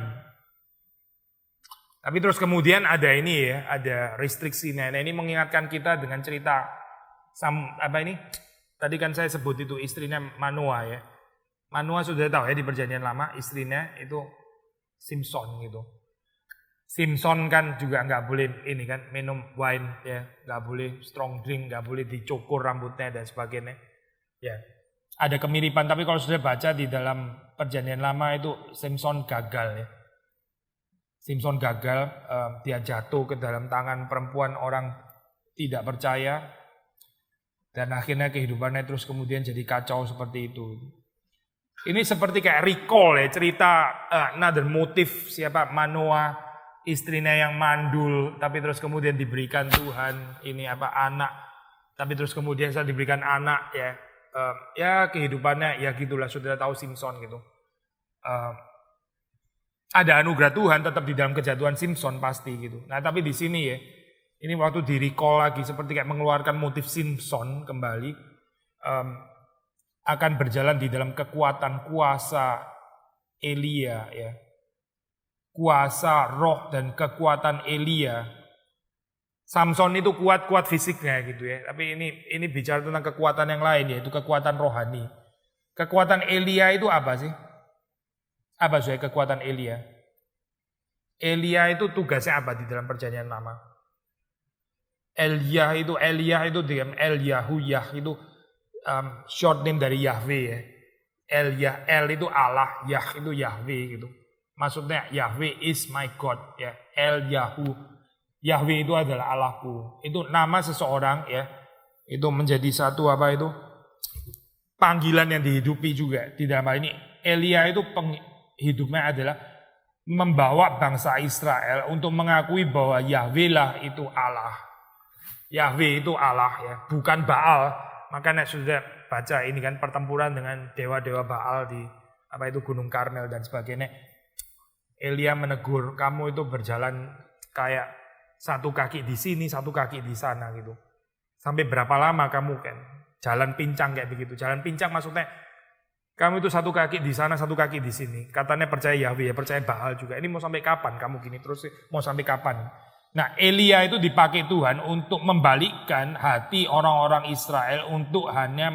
Tapi terus kemudian ada ini ya, ada restriksinya. Nah ini mengingatkan kita dengan cerita tadi kan saya sebut itu istrinya Manoa ya. Manoa sudah tahu ya di Perjanjian Lama istrinya itu Simpson gitu. Simpson kan juga nggak boleh ini kan minum wine ya, nggak boleh strong drink, nggak boleh dicukur rambutnya dan sebagainya. Ya ada kemiripan tapi kalau sudah baca di dalam Perjanjian Lama itu Simpson gagal ya. Simpson gagal, dia jatuh ke dalam tangan perempuan orang tidak percaya. Dan akhirnya kehidupannya terus kemudian jadi kacau seperti itu. Ini seperti kayak recall ya cerita another motif siapa Manoa istrinya yang mandul tapi terus kemudian diberikan Tuhan ini anak tapi terus kemudian saya diberikan anak ya ya kehidupannya ya gitulah saudara tahu Simpson gitu. Ada anugerah Tuhan tetap di dalam kejatuhan Simpson pasti gitu. Nah tapi di sini ya. Ini waktu di recall lagi seperti kayak mengeluarkan motif Simpson kembali akan berjalan di dalam kekuatan kuasa Elia ya. Kuasa roh dan kekuatan Elia. Samson itu kuat fisiknya gitu ya. Tapi ini bicara tentang kekuatan yang lain yaitu kekuatan rohani. Kekuatan Elia itu apa sih? Apa sih kekuatan Elia? Elia itu tugasnya apa di dalam Perjanjian Lama? Elia itu dengan Yah itu short name dari Yahweh ya. El itu Allah, Yah itu Yahweh gitu. Maksudnya Yahweh is my God ya. Yahweh itu adalah Allahku. Itu nama seseorang ya. Itu menjadi satu panggilan yang dihidupi juga. Di dalam hal ini Elia itu hidupnya adalah membawa bangsa Israel untuk mengakui bahwa Yahweh lah itu Allah. Yahweh itu Allah ya, bukan Baal. Makanya sudah baca ini kan pertempuran dengan dewa-dewa Baal di Gunung Karmel dan sebagainya. Elia menegur, kamu itu berjalan kayak satu kaki di sini, satu kaki di sana gitu. Sampai berapa lama kamu kan jalan pincang kayak begitu. Jalan pincang maksudnya kamu itu satu kaki di sana, satu kaki di sini. Katanya percaya Yahweh, ya percaya Baal juga. Ini mau sampai kapan kamu gini terus? Mau sampai kapan? Nah, Elia itu dipakai Tuhan untuk membalikkan hati orang-orang Israel untuk hanya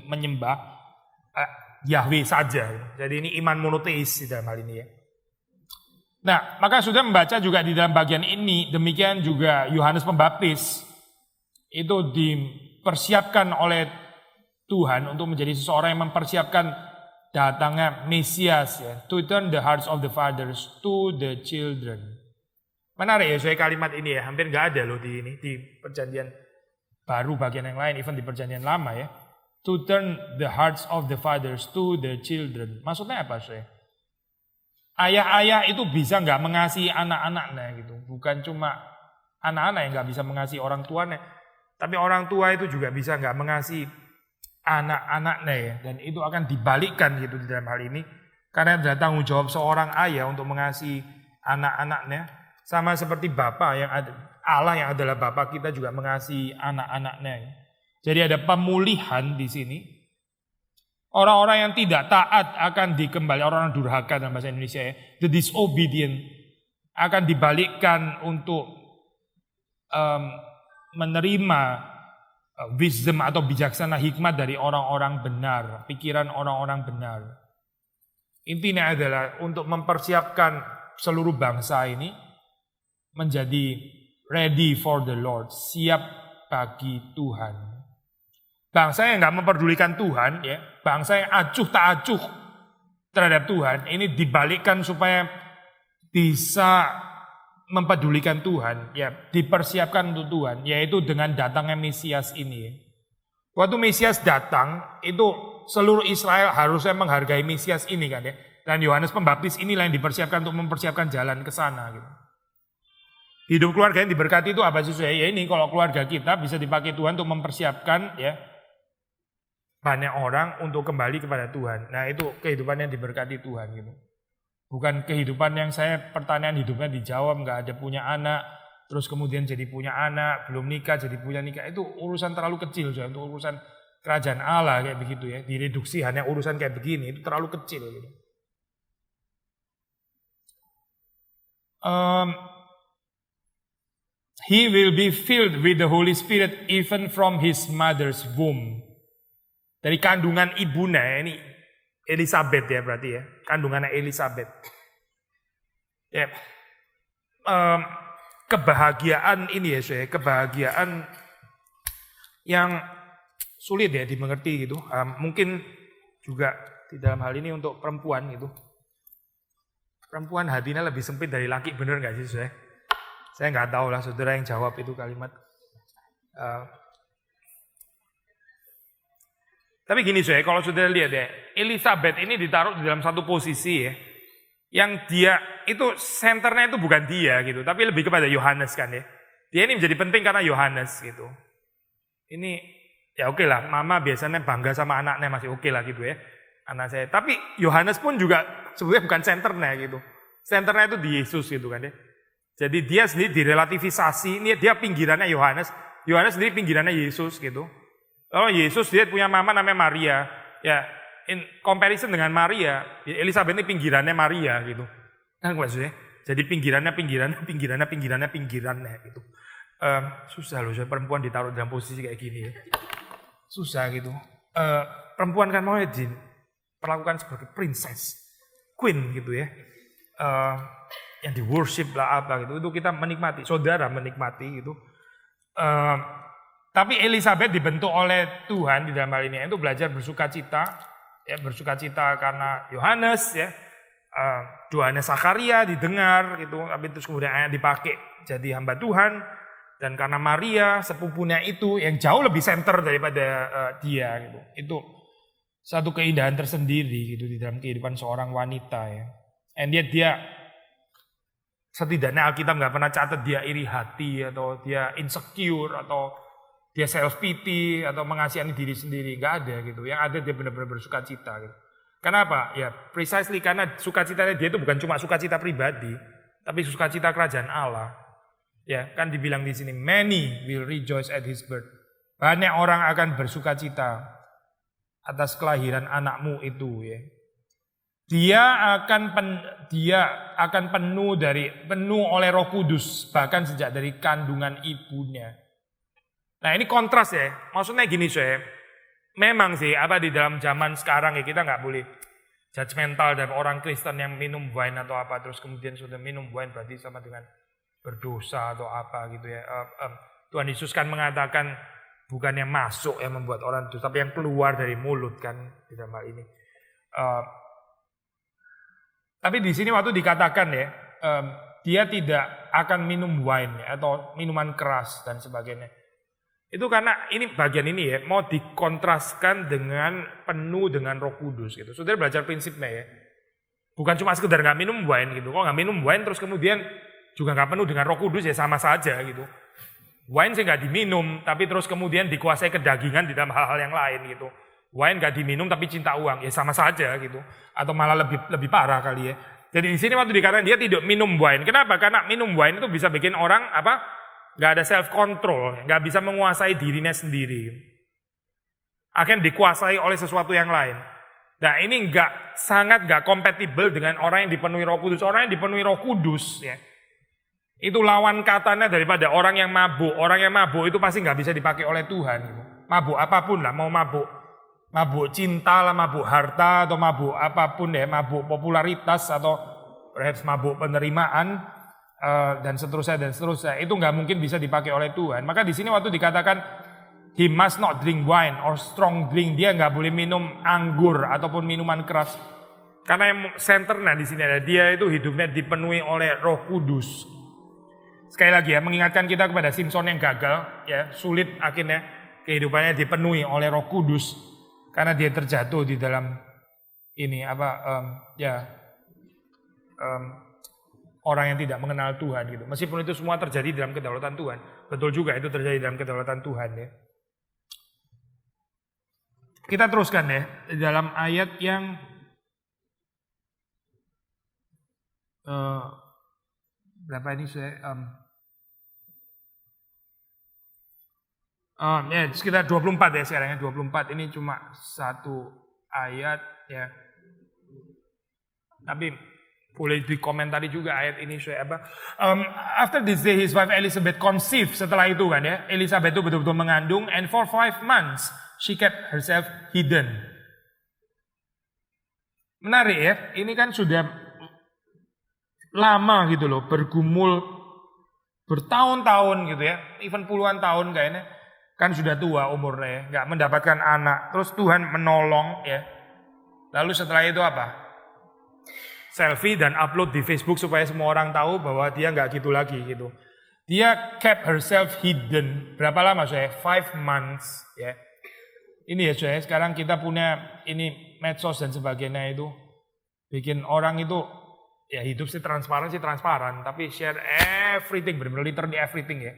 menyembah Yahweh saja. Jadi ini iman monoteis di dalam hal ini ya. Nah, maka sudah membaca juga di dalam bagian ini, demikian juga Yohanes Pembaptis itu dipersiapkan oleh Tuhan untuk menjadi seseorang yang mempersiapkan datangnya Mesias ya, to turn the hearts of the fathers to the children. Menarik ya saya kalimat ini ya, hampir nggak ada loh di perjanjian baru bagian yang lain, even di perjanjian lama ya. To turn the hearts of the fathers to the children. Maksudnya apa saya? Ayah-ayah itu bisa nggak mengasihi anak-anaknya gitu, bukan cuma anak-anak yang nggak bisa mengasihi orang tuanya, tapi orang tua itu juga bisa nggak mengasihi anak-anaknya ya, dan itu akan dibalikkan gitu di dalam hal ini karena ada tanggung jawab seorang ayah untuk mengasihi anak-anaknya, sama seperti Bapa yang ada, Allah yang adalah Bapa kita juga mengasihi anak-anaknya. Jadi ada pemulihan di sini. Orang-orang yang tidak taat akan dikembali, orang-orang durhaka dalam bahasa Indonesia ya, the disobedient akan dibalikkan untuk menerima wisdom atau bijaksana hikmat dari orang-orang benar, pikiran orang-orang benar. Intinya adalah untuk mempersiapkan seluruh bangsa ini menjadi ready for the Lord, siap bagi Tuhan. Bangsa yang nggak memperdulikan Tuhan, ya, bangsa yang acuh tak acuh terhadap Tuhan, ini dibalikkan supaya bisa mempedulikan Tuhan, ya dipersiapkan untuk Tuhan, yaitu dengan datangnya Mesias ini. Waktu Mesias datang, itu seluruh Israel harusnya menghargai Mesias ini kan ya. Dan Yohanes Pembaptis inilah yang dipersiapkan untuk mempersiapkan jalan ke sana gitu. Hidup keluarga yang diberkati itu apa sih? Ya ini kalau keluarga kita bisa dipakai Tuhan untuk mempersiapkan ya banyak orang untuk kembali kepada Tuhan. Nah itu kehidupan yang diberkati Tuhan gitu. Bukan kehidupan yang saya pertanyaan hidupnya dijawab, nggak ada punya anak, terus kemudian jadi punya anak, belum nikah jadi punya nikah, itu urusan terlalu kecil, itu urusan kerajaan Allah kayak begitu ya, direduksi hanya urusan kayak begini, itu terlalu kecil gitu. He will be filled with the Holy Spirit even from his mother's womb. Dari kandungan ibunya ini Elizabeth ya berarti ya, kandungannya Elizabeth. Ya, kebahagiaan ini ya saya, kebahagiaan yang sulit ya dimengerti gitu. Mungkin juga di dalam hal ini untuk perempuan gitu. Perempuan hatinya lebih sempit dari laki, bener nggak sih saya? Saya nggak tahu lah, saudara yang jawab itu kalimat. Tapi gini saya, kalau saudara lihat ya, Elizabeth ini ditaruh di dalam satu posisi ya, yang dia itu senternya itu bukan dia gitu, tapi lebih kepada Yohanes kan ya. Dia ini menjadi penting karena Yohanes gitu. Ini ya oke lah, mama biasanya bangga sama anaknya masih oke lah gitu ya, anak saya. Tapi Yohanes pun juga sebenarnya bukan senternya gitu. Senternya itu di Yesus gitu kan ya. Jadi dia sendiri direlativisasi, ini dia pinggirannya Yohanes, Yohanes sendiri pinggirannya Yesus gitu. Oh Yesus dia punya mama namanya Maria, ya in comparison dengan Maria, Elizabeth ini pinggirannya Maria gitu, kan maksudnya. Jadi pinggirannya gitu. Susah loh, perempuan ditaruh dalam posisi kayak gini ya, susah gitu. Perempuan kan mau diperlakukan sebagai princess, queen gitu ya, yang di worship lah apa gitu. Itu kita menikmati, saudara menikmati gitu. Tapi Elizabeth dibentuk oleh Tuhan di dalam hal ini itu belajar bersukacita, ya bersukacita karena Yohanes ya, doanya Zakaria didengar gitu, tapi terus kemudian ayat dipakai jadi hamba Tuhan, dan karena Maria sepupunya itu yang jauh lebih center daripada dia gitu, itu satu keindahan tersendiri gitu di dalam kehidupan seorang wanita ya. And yet dia setidaknya Alkitab nggak pernah catat dia iri hati atau dia insecure atau dia self pity atau mengasihani diri sendiri, nggak ada gitu. Yang ada dia benar-benar bersukacita gitu. Kenapa? Ya precisely karena sukacitanya dia itu bukan cuma sukacita pribadi, tapi sukacita kerajaan Allah. Ya, kan dibilang di sini, many will rejoice at his birth. Banyak orang akan bersukacita atas kelahiran anakmu itu ya. Dia akan penuh oleh Roh Kudus bahkan sejak dari kandungan ibunya. Nah, ini kontras ya. Maksudnya gini saya. Memang sih di dalam zaman sekarang ya kita nggak boleh judgmental dan orang Kristen yang minum wine atau apa terus kemudian sudah minum wine berarti sama dengan berdosa atau apa gitu ya. Tuhan Yesus kan mengatakan bukan yang masuk yang membuat orang dosa tapi yang keluar dari mulut kan di dalam hal ini. Tapi di sini waktu dikatakan ya, dia tidak akan minum wine ya, atau minuman keras dan sebagainya. Itu karena ini bagian ini ya, mau dikontraskan dengan penuh dengan Roh Kudus gitu. Saudara belajar prinsipnya ya. Bukan cuma sekedar nggak minum wine gitu. Kok nggak minum wine terus kemudian juga nggak penuh dengan Roh Kudus ya sama saja gitu. Wine sih nggak diminum, tapi terus kemudian dikuasai kedagingan di dalam hal-hal yang lain gitu. Wine gak diminum tapi cinta uang, ya sama saja gitu. Atau malah lebih parah kali ya. Jadi di sini waktu dikatakan dia tidak minum wine. Kenapa? Karena minum wine itu bisa bikin orang gak ada self control, gak bisa menguasai dirinya sendiri. Akan dikuasai oleh sesuatu yang lain. Nah ini sangat gak kompatibel dengan orang yang dipenuhi Roh Kudus. Orang yang dipenuhi Roh Kudus ya. Itu lawan katanya daripada orang yang mabuk. Orang yang mabuk itu pasti gak bisa dipakai oleh Tuhan. Gitu. Mabuk apapun lah, mau mabuk cinta lah, mabuk harta atau mabuk apapun ya, mabuk popularitas atau perhaps mabuk penerimaan dan seterusnya itu nggak mungkin bisa dipakai oleh Tuhan. Maka di sini waktu dikatakan he must not drink wine or strong drink, dia nggak boleh minum anggur ataupun minuman keras. Karena yang senternya di sini ada dia itu hidupnya dipenuhi oleh Roh Kudus. Sekali lagi ya, mengingatkan kita kepada Simpson yang gagal ya, sulit akhirnya kehidupannya dipenuhi oleh Roh Kudus. Karena dia terjatuh di dalam ini orang yang tidak mengenal Tuhan gitu. Meskipun itu semua terjadi dalam kedaulatan Tuhan, betul juga itu terjadi dalam kedaulatan Tuhan ya. Kita teruskan ya dalam ayat yang berapa ini saya ya sekitar 24 ya sekarang ya, 24 ini cuma satu ayat ya. Tapi boleh dikomentari juga ayat ini saya after this day his wife Elizabeth conceived, setelah itu kan ya, Elizabeth itu betul-betul mengandung and for 5 months she kept herself hidden. Menarik ya, ini kan sudah lama gitu loh, bergumul bertahun-tahun gitu ya, even puluhan tahun kayaknya. Kan sudah tua umurnya ya, nggak mendapatkan anak. Terus Tuhan menolong ya. Lalu setelah itu apa? Selfie dan upload di Facebook supaya semua orang tahu bahwa dia nggak gitu lagi gitu. Dia kept herself hidden. Berapa lama saya? 5 months ya. Ini ya saya, sekarang kita punya ini medsos dan sebagainya itu. Bikin orang itu ya hidup sih transparan, tapi share everything, benar-benar literally everything ya.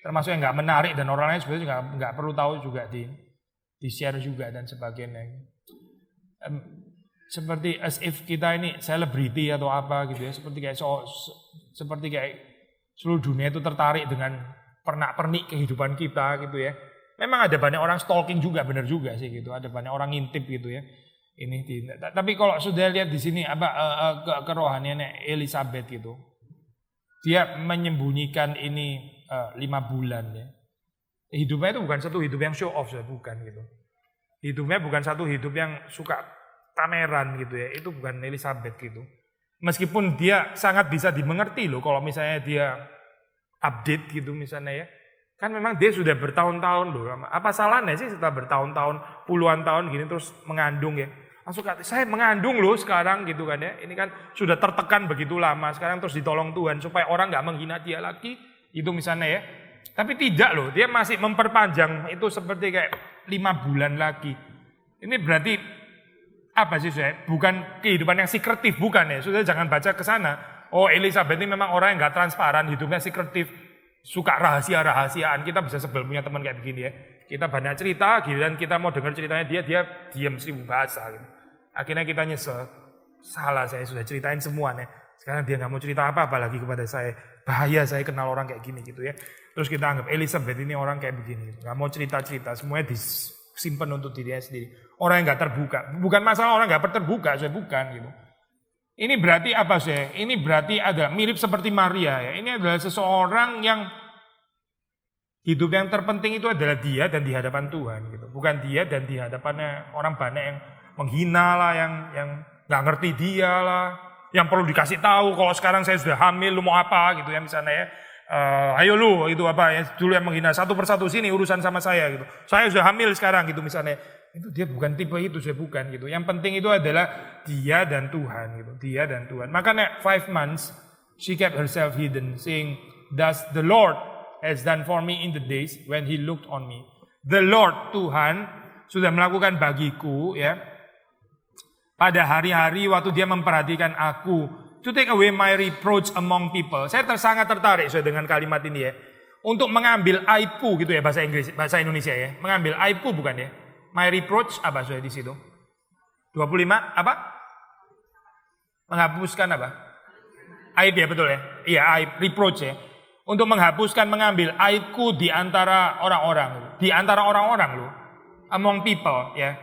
Termasuk yang nggak menarik dan orang lain sebenarnya juga nggak perlu tahu juga di share juga dan sebagainya. Seperti as if kita ini selebriti atau apa gitu ya, seperti kayak seluruh dunia itu tertarik dengan pernak-pernik kehidupan kita gitu ya. Memang ada banyak orang stalking juga, benar juga sih gitu. Ada banyak orang ngintip gitu ya. Tapi kalau sudah lihat di sini kerohaniannya Elizabeth gitu, dia menyembunyikan ini 5 bulan ya. Hidupnya itu bukan satu hidup yang show off, bukan gitu. Hidupnya bukan satu hidup yang suka pameran gitu ya. Itu bukan Elizabeth gitu. Meskipun dia sangat bisa dimengerti loh kalau misalnya dia update gitu misalnya ya. Kan memang dia sudah bertahun-tahun loh. Apa salahnya sih setelah bertahun-tahun, puluhan tahun gini terus mengandung ya. Langsung saya mengandung loh sekarang gitu kan ya. Ini kan sudah tertekan begitu lama. Sekarang terus ditolong Tuhan supaya orang gak menghina dia lagi. Itu misalnya ya. Tapi tidak loh, dia masih memperpanjang itu seperti kayak 5 bulan lagi. Ini berarti apa sih saya? Bukan kehidupan yang sekretif, bukan ya. Sudah jangan baca ke sana. Oh Elizabeth ini memang orang yang gak transparan, hidupnya sekretif. suka rahasia-rahasiaan. Kita bisa sebel punya teman kayak begini ya. Kita banyak cerita, giliran kita mau dengar ceritanya dia diam 1000 bahasa. Gitu. Akhirnya kita nyesel. Salah, saya sudah ceritain semua nih. Sekarang dia nggak mau cerita apa-apa lagi kepada saya. Bahaya saya kenal orang kayak gini gitu ya. Terus kita anggap Elizabeth ini orang kayak begini. Nggak mau cerita-cerita, semuanya disimpan untuk dirinya sendiri. Orang yang nggak terbuka. Bukan masalah orang nggak terbuka, saya bukan gitu. Ini berarti apa sih? Ini berarti ada mirip seperti Maria ya. Ini adalah seseorang yang hidup yang terpenting itu adalah dia dan di hadapan Tuhan gitu. Bukan dia dan di hadapannya orang banyak yang menghina lah, yang nggak ngerti dia lah, yang perlu dikasih tahu kalau sekarang saya sudah hamil, lu mau apa gitu ya misalnya ya. Ayo lu itu apa ya dulu yang menghina satu persatu sini urusan sama saya gitu. Saya sudah hamil sekarang gitu misalnya. Itu dia bukan tipe itu, saya bukan gitu. Yang penting itu adalah dia dan Tuhan gitu. Dia dan Tuhan. Makanya 5 months she kept herself hidden saying, "Thus the Lord has done for me in the days when he looked on me." The Lord Tuhan sudah melakukan bagiku ya pada hari-hari waktu dia memperhatikan aku, to take away my reproach among people. Saya sangat tertarik dengan kalimat ini ya. Untuk mengambil aibku gitu ya bahasa Inggris, bahasa Indonesia ya. Mengambil aibku bukan ya. My reproach apa sudah di situ? 25 apa? Menghapuskan apa? Aib ya betul ya. Iya aib, reproach ya. Untuk menghapuskan mengambil aibku di antara orang-orang. Di antara orang-orang loh. Among people ya.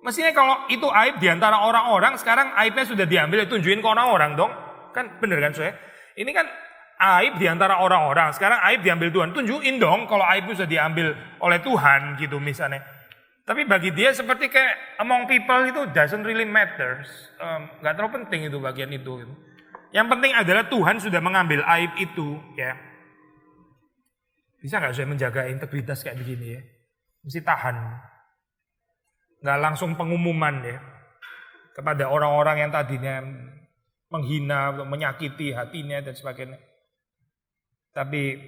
Mestinya kalau itu aib di antara orang-orang, sekarang aibnya sudah diambil, tunjukin ke orang-orang dong. Kan bener kan saya? Ini kan aib di antara orang-orang, sekarang aib diambil Tuhan. Tunjukin dong kalau aib itu sudah diambil oleh Tuhan gitu misalnya. Tapi bagi dia seperti kayak among people itu doesn't really matters. Gak terlalu penting itu bagian itu. Gitu. Yang penting adalah Tuhan sudah mengambil aib itu ya. Bisa gak saya menjaga integritas kayak begini ya? Mesti tahan. Nggak langsung pengumuman ya kepada orang-orang yang tadinya menghina, menyakiti hatinya dan sebagainya. Tapi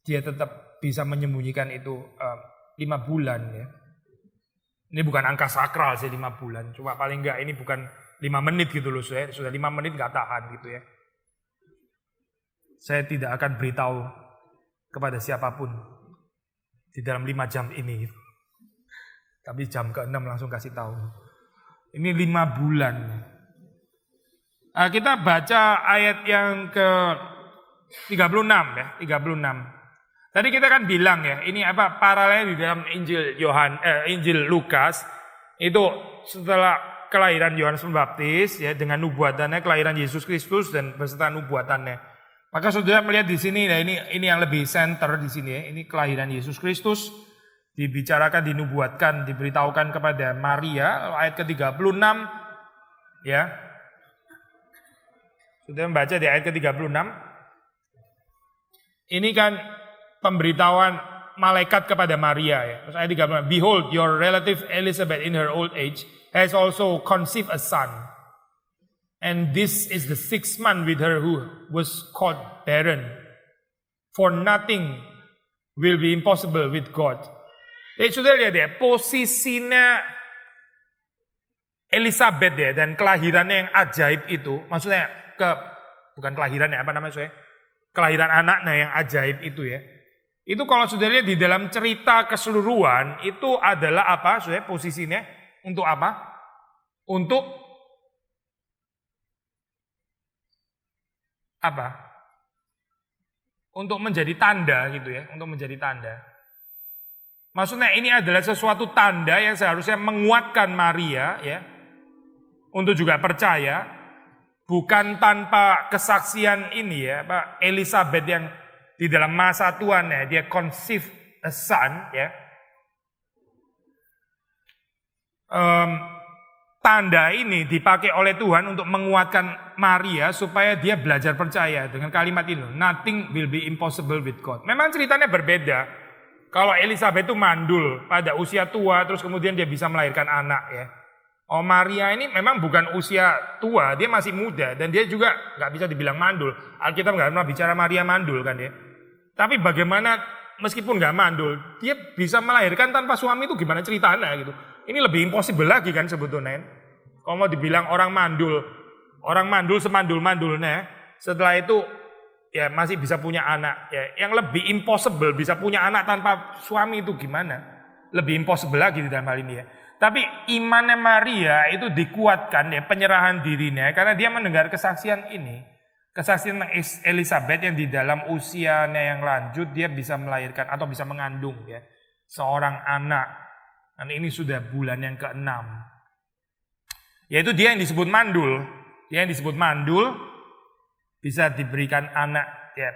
dia tetap bisa menyembunyikan itu 5 bulan ya. Ini bukan angka sakral sih 5 bulan. Cuma paling enggak ini bukan 5 menit gitu loh. Sudah 5 menit nggak tahan gitu ya. Saya tidak akan beritahu kepada siapapun di dalam 5 jam ini. Tapi jam ke-6 langsung kasih tahu. Ini 5 bulan. Kita baca ayat yang ke-36 ya, 36. Tadi kita kan bilang ya, ini apa paralel di dalam Injil Lukas itu setelah kelahiran Yohanes Pembaptis ya dengan nubuatannya, kelahiran Yesus Kristus dan beserta nubuatannya. Maka saudara melihat di sini, nah ini yang lebih center di sini ya, ini kelahiran Yesus Kristus. Dibicarakan, dinubuatkan, diberitahukan kepada Maria, ayat ke-36 ya. Sudah membaca di ayat ke-36. Ini kan pemberitahuan malaikat kepada Maria ya. Terus ayat 36, "Behold, your relative Elizabeth in her old age has also conceived a son. And this is the 6th month with her who was called barren. For nothing will be impossible with God." Sudah lihat ya, posisinya Elizabeth ya, dan kelahirannya yang ajaib itu, maksudnya bukan kelahirannya, apa namanya saya? Kelahiran anaknya yang ajaib itu ya. Itu kalau sudah lihat di dalam cerita keseluruhan, itu adalah apa saya posisinya? Untuk apa? Untuk apa? Untuk menjadi tanda gitu ya, untuk menjadi tanda. Maksudnya ini adalah sesuatu tanda yang seharusnya menguatkan Maria ya untuk juga percaya, bukan tanpa kesaksian ini ya, Pak Elizabeth yang di dalam masa tuannya dia conceive a son ya. Tanda ini dipakai oleh Tuhan untuk menguatkan Maria supaya dia belajar percaya dengan kalimat ini, nothing will be impossible with God. Memang ceritanya berbeda. Kalau Elizabeth itu mandul pada usia tua, terus kemudian dia bisa melahirkan anak ya. Oh Maria ini memang bukan usia tua, dia masih muda dan dia juga nggak bisa dibilang mandul. Alkitab nggak pernah bicara Maria mandul kan ya. Tapi bagaimana meskipun nggak mandul, dia bisa melahirkan tanpa suami itu gimana ceritanya gitu. Ini lebih impossible lagi kan sebetulnya. Kalau mau dibilang orang mandul semandul-mandulnya, setelah itu ya masih bisa punya anak. Ya, yang lebih impossible bisa punya anak tanpa suami itu gimana? Lebih impossible lagi di dalam hal ini ya. Tapi imannya Maria itu dikuatkan ya, penyerahan dirinya karena dia mendengar kesaksian ini. Kesaksian Elizabeth yang di dalam usianya yang lanjut dia bisa melahirkan atau bisa mengandung ya seorang anak. Dan ini sudah bulan yang ke-6. Yaitu dia yang disebut mandul. Dia yang disebut mandul bisa diberikan anak ya.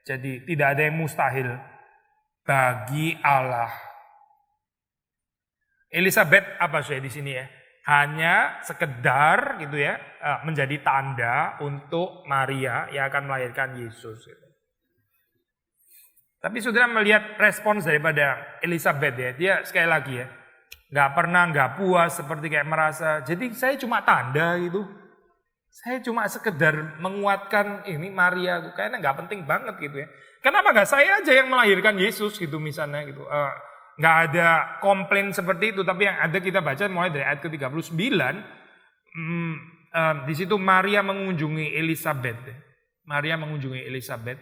Jadi tidak ada yang mustahil bagi Allah. Elizabeth apa saya di sini ya? Hanya sekedar gitu ya menjadi tanda untuk Maria yang akan melahirkan Yesus. Gitu. Tapi saudara melihat respons daripada Elizabeth ya, dia sekali lagi ya nggak puas seperti kayak merasa. Jadi saya cuma tanda gitu. Saya cuma sekedar menguatkan ini Maria, kayaknya nggak penting banget gitu ya. Kenapa nggak saya aja yang melahirkan Yesus gitu misalnya gitu. Nggak ada komplain seperti itu, tapi yang ada kita baca mulai dari ayat ke-39, di situ Maria mengunjungi Elizabeth. Maria mengunjungi Elizabeth.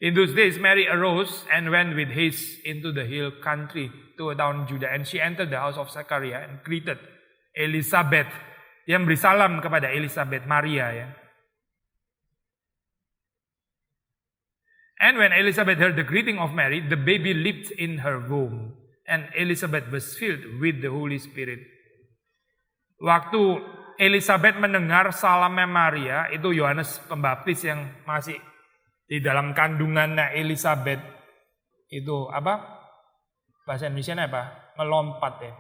In those days Mary arose and went with haste into the hill country to a town Judah, and she entered the house of Zachariah and greeted Elizabeth. Dia memberi salam kepada Elizabeth, Maria ya. And when Elizabeth heard the greeting of Mary, the baby leaped in her womb, and Elizabeth was filled with the Holy Spirit. Waktu Elizabeth mendengar salamnya Maria, itu Yohanes Pembaptis yang masih di dalam kandungannya Elizabeth. Itu apa? Bahasa Indonesianya apa? Melompat ya.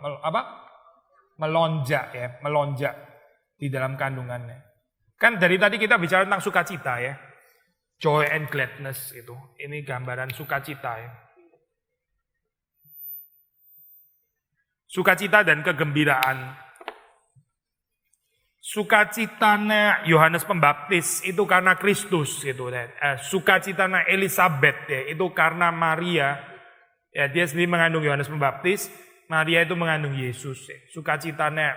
Melonjak ya, melonjak di dalam kandungannya. Kan dari tadi kita bicara tentang sukacita ya. Joy and gladness itu. Ini gambaran sukacita ya. Sukacita dan kegembiraan. Sukacitanya Yohanes Pembaptis itu karena Kristus gitu. Sukacitanya Elizabeth ya, itu karena Maria. Ya, dia sendiri mengandung Yohanes Pembaptis, Maria itu mengandung Yesus. Ya. Sukacitanya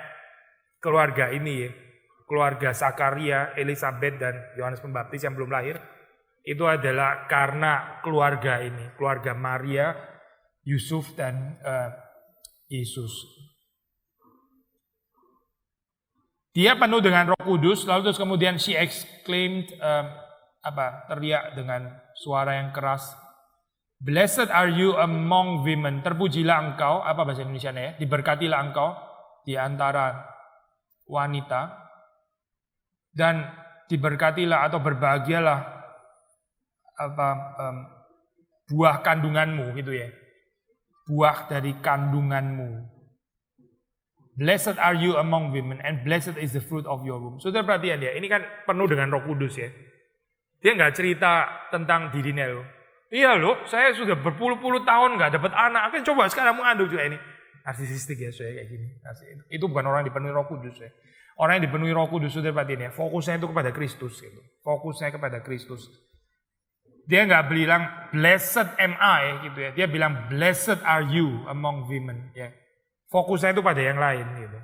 keluarga ini ya. Keluarga Zakaria, Elizabeth dan Yohanes Pembaptis yang belum lahir. Itu adalah karena keluarga ini, keluarga Maria, Yusuf dan Yesus. Dia penuh dengan Roh Kudus, lalu terus kemudian she exclaimed, teriak dengan suara yang keras, "Blessed are you among women." Terpujilah engkau, apa bahasa Indonesianya ya? Diberkatilah engkau di antara wanita, dan diberkatilah atau berbahagialah buah kandunganmu gitu ya. Buah dari kandunganmu. Blessed are you among women and blessed is the fruit of your womb. Saudara perhatian ya, ini kan penuh dengan Roh Kudus ya. Dia nggak cerita tentang dirinya loh. Iya loh, saya sudah berpuluh-puluh tahun nggak dapat anak. Kan coba sekarang mengandung juga ini. Narsisistik ya saya kayak gini. Itu bukan orang yang dipenuhi Roh Kudus ya. Orang yang dipenuhi Roh Kudus saudara perhatian ya, fokusnya itu kepada Kristus gitu. Fokusnya kepada Kristus. Dia nggak bilang blessed am I gitu ya. Dia bilang blessed are you among women ya. Fokusnya itu pada yang lain gitu.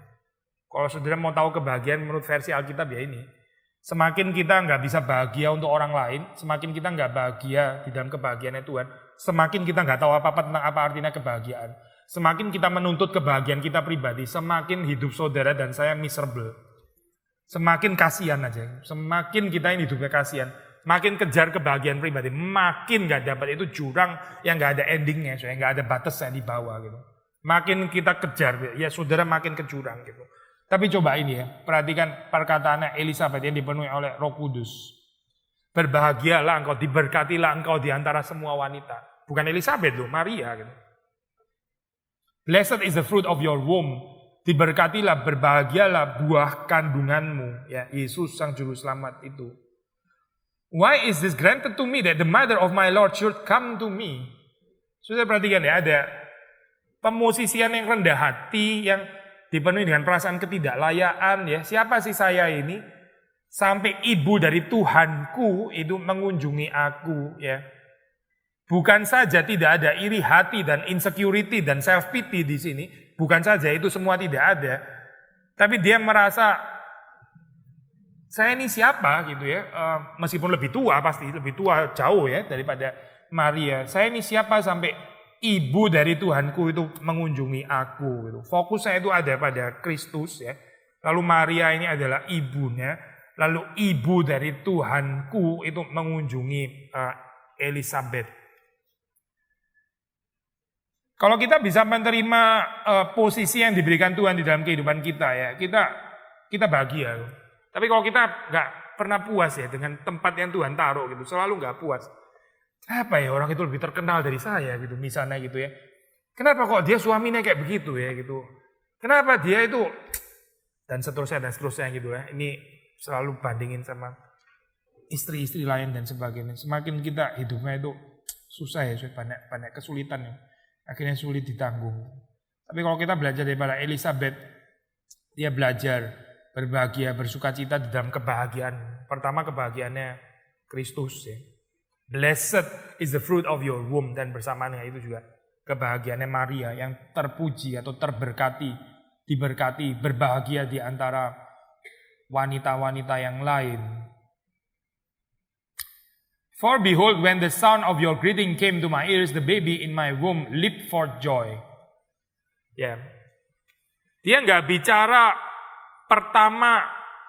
Kalau saudara mau tahu kebahagiaan menurut versi Alkitab ya ini. Semakin kita nggak bisa bahagia untuk orang lain, semakin kita nggak bahagia di dalam kebahagiaannya Tuhan, semakin kita nggak tahu apa-apa tentang apa artinya kebahagiaan. Semakin kita menuntut kebahagiaan kita pribadi, semakin hidup saudara dan saya miserable. Semakin kasihan aja. Semakin kita ini hidupnya kasihan. Makin kejar kebahagiaan pribadi, makin nggak dapat. Itu jurang yang nggak ada endingnya, soalnya nggak ada batasnya di bawah gitu. Makin kita kejar, ya saudara makin ke jurang gitu. Tapi coba ini ya, perhatikan perkataannya Elizabeth yang dipenuhi oleh Roh Kudus. Berbahagialah engkau, diberkatilah engkau di antara semua wanita. Bukan Elizabeth loh, Maria gitu. Blessed is the fruit of your womb. Diberkatilah, berbahagialah buah kandunganmu. Ya, Yesus sang juru selamat itu. Why is this granted to me that the mother of my Lord should come to me? Sudah perhatikan ya, ada pemosisian yang rendah hati, yang dipenuhi dengan perasaan ketidaklayaan ya. Siapa sih saya ini? Sampai ibu dari Tuhanku itu mengunjungi aku ya. Bukan saja tidak ada iri hati dan insecurity dan self pity di sini, bukan saja itu semua tidak ada. Tapi dia merasa saya ini siapa gitu ya, meskipun lebih tua pasti, lebih tua jauh ya daripada Maria. Saya ini siapa sampai ibu dari Tuhanku itu mengunjungi aku gitu. Fokus saya itu ada pada Kristus ya. Lalu Maria ini adalah ibunya, lalu ibu dari Tuhanku itu mengunjungi Elizabeth. Kalau kita bisa menerima posisi yang diberikan Tuhan di dalam kehidupan kita ya, kita bahagia. Tapi kalau kita nggak pernah puas ya dengan tempat yang Tuhan taruh gitu, selalu nggak puas. Apa ya, orang itu lebih terkenal dari saya gitu, misalnya gitu ya. Kenapa kok dia suaminya kayak begitu ya gitu. Kenapa dia itu, dan seterusnya gitu ya. Ini selalu bandingin sama istri-istri lain dan sebagainya. Semakin kita hidupnya itu susah ya, banyak kesulitan ya. Akhirnya sulit ditanggung. Tapi kalau kita belajar daripada Elizabeth, dia belajar berbahagia, bersukacita di dalam kebahagiaan. Pertama kebahagiaannya Kristus ya. Blessed is the fruit of your womb, dan bersamanya itu juga kebahagiaannya Maria yang terpuji atau terberkati, diberkati, berbahagia di antara wanita-wanita yang lain. For behold, when the sound of your greeting came to my ears, the baby in my womb leaped for joy. Ya, dia nggak bicara pertama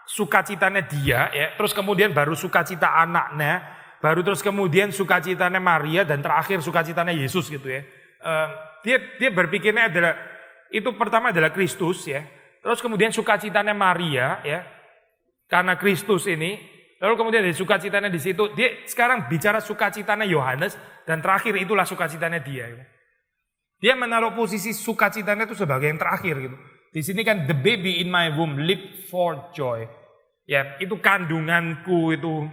sukacitanya dia, ya, terus kemudian baru sukacita anaknya, baru terus kemudian sukacitanya Maria, dan terakhir sukacitanya Yesus gitu ya. Dia berpikirnya adalah itu pertama adalah Kristus ya, terus kemudian sukacitanya Maria ya, karena Kristus ini. Lalu kemudian dari sukacitanya di situ, dia sekarang bicara sukacitanya Yohanes, dan terakhir itulah sukacitanya dia. Dia menaruh posisi sukacitanya itu sebagai yang terakhir gitu. Di sini kan the baby in my womb leap for joy. Ya, itu kandunganku itu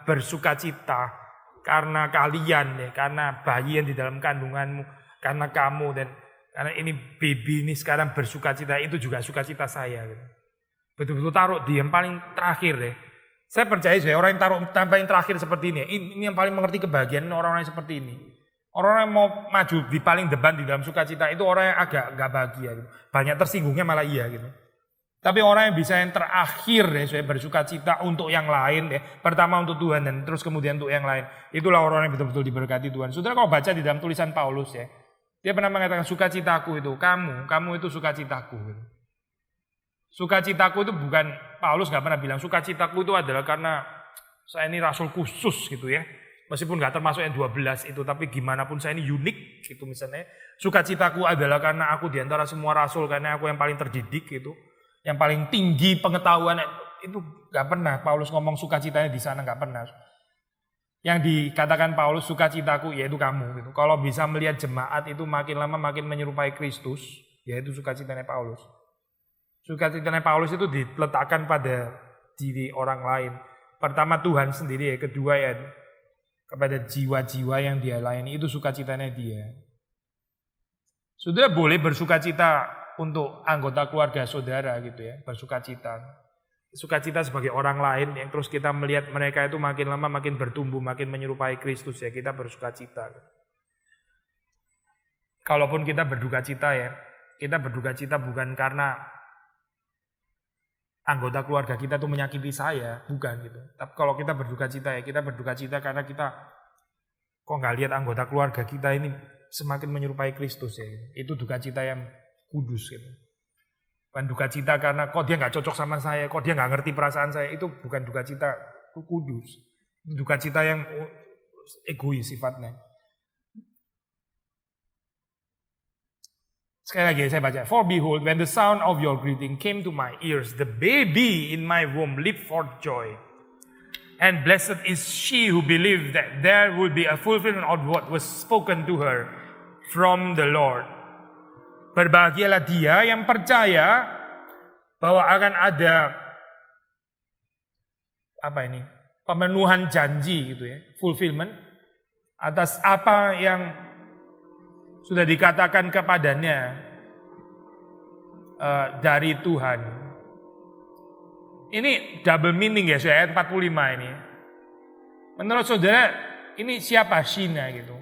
bersukacita karena kalian ya, karena bayi yang di dalam kandunganmu, karena kamu, dan karena ini baby ini sekarang bersukacita, itu juga sukacita saya gitu. Betul-betul taruh di yang paling terakhir ya. Saya percaya orang yang taruh yang terakhir seperti ini yang paling mengerti kebahagiaan orang-orang yang seperti ini. Orang yang mau maju di paling depan di dalam sukacita itu orang yang agak gak bahagia gitu. Banyak tersinggungnya malah iya gitu. Tapi orang yang bisa yang terakhir ya, saya bersukacita untuk yang lain ya. Pertama untuk Tuhan dan terus kemudian untuk yang lain. Itulah orang yang betul-betul diberkati Tuhan. Saudara kalau baca di dalam tulisan Paulus ya, dia pernah mengatakan sukacitaku itu kamu itu sukacitaku gitu. Sukacitaku itu bukan, Paulus gak pernah bilang sukacitaku itu adalah karena saya ini rasul khusus gitu ya. Meskipun gak termasuk yang 12 itu, tapi gimana pun saya ini unik gitu misalnya. Sukacitaku adalah karena aku diantara semua rasul, karena aku yang paling terdidik gitu. Yang paling tinggi pengetahuan, itu gak pernah Paulus ngomong sukacitanya di sana, gak pernah. Yang dikatakan Paulus sukacitaku yaitu kamu gitu. Kalau bisa melihat jemaat itu makin lama makin menyerupai Kristus, yaitu sukacitanya Paulus. Sukacitanya Paulus itu diletakkan pada diri orang lain. Pertama Tuhan sendiri ya, kedua ya kepada jiwa-jiwa yang dia layani, itu sukacitanya dia. Saudara boleh bersukacita untuk anggota keluarga saudara gitu ya, bersukacita. Sukacita sebagai orang lain yang terus kita melihat mereka itu makin lama makin bertumbuh, makin menyerupai Kristus ya, kita bersukacita. Kalaupun kita berdukacita ya, kita berdukacita bukan karena anggota keluarga kita tuh menyakiti saya, bukan gitu. Tapi kalau kita berdukacita ya, kita berdukacita karena kita kok nggak lihat anggota keluarga kita ini semakin menyerupai Kristus ya. Itu dukacita yang kudus gitu. Bukan dukacita karena kok dia nggak cocok sama saya, kok dia nggak ngerti perasaan saya, itu bukan dukacita, itu kudus. Itu dukacita yang egois sifatnya. Sekali lagi saya baca. For behold, when the sound of your greeting came to my ears, the baby in my womb leaped for joy. And blessed is she who believed that there would be a fulfillment of what was spoken to her from the Lord. Berbahagialah dia yang percaya bahwa akan ada pemenuhan janji gitu ya, fulfillment atas apa yang sudah dikatakan kepadanya dari Tuhan. Ini double meaning ya, ayat 45 ini. Menurut saudara, ini siapa Shina gitu?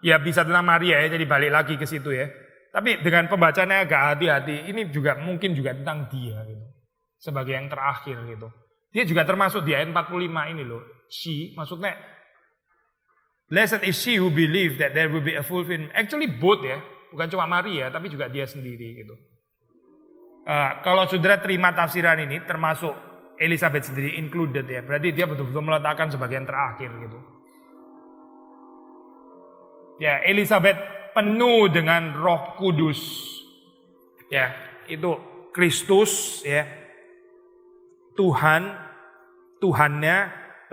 Ya bisa tentang Maria ya, jadi balik lagi ke situ ya. Tapi dengan pembacanya agak hati-hati, ini juga mungkin juga tentang dia gitu. Sebagai yang terakhir gitu. Dia juga termasuk di ayat 45 ini loh. She, maksudnya blessed is she who believe that there will be a fulfillment. Actually both ya, bukan cuma Maria tapi juga dia sendiri gitu. Kalau saudara terima tafsiran ini termasuk Elizabeth sendiri included ya, berarti dia betul-betul meletakkan sebagian terakhir gitu. Ya, Elizabeth penuh dengan Roh Kudus. Ya, itu Kristus ya. Tuhannya,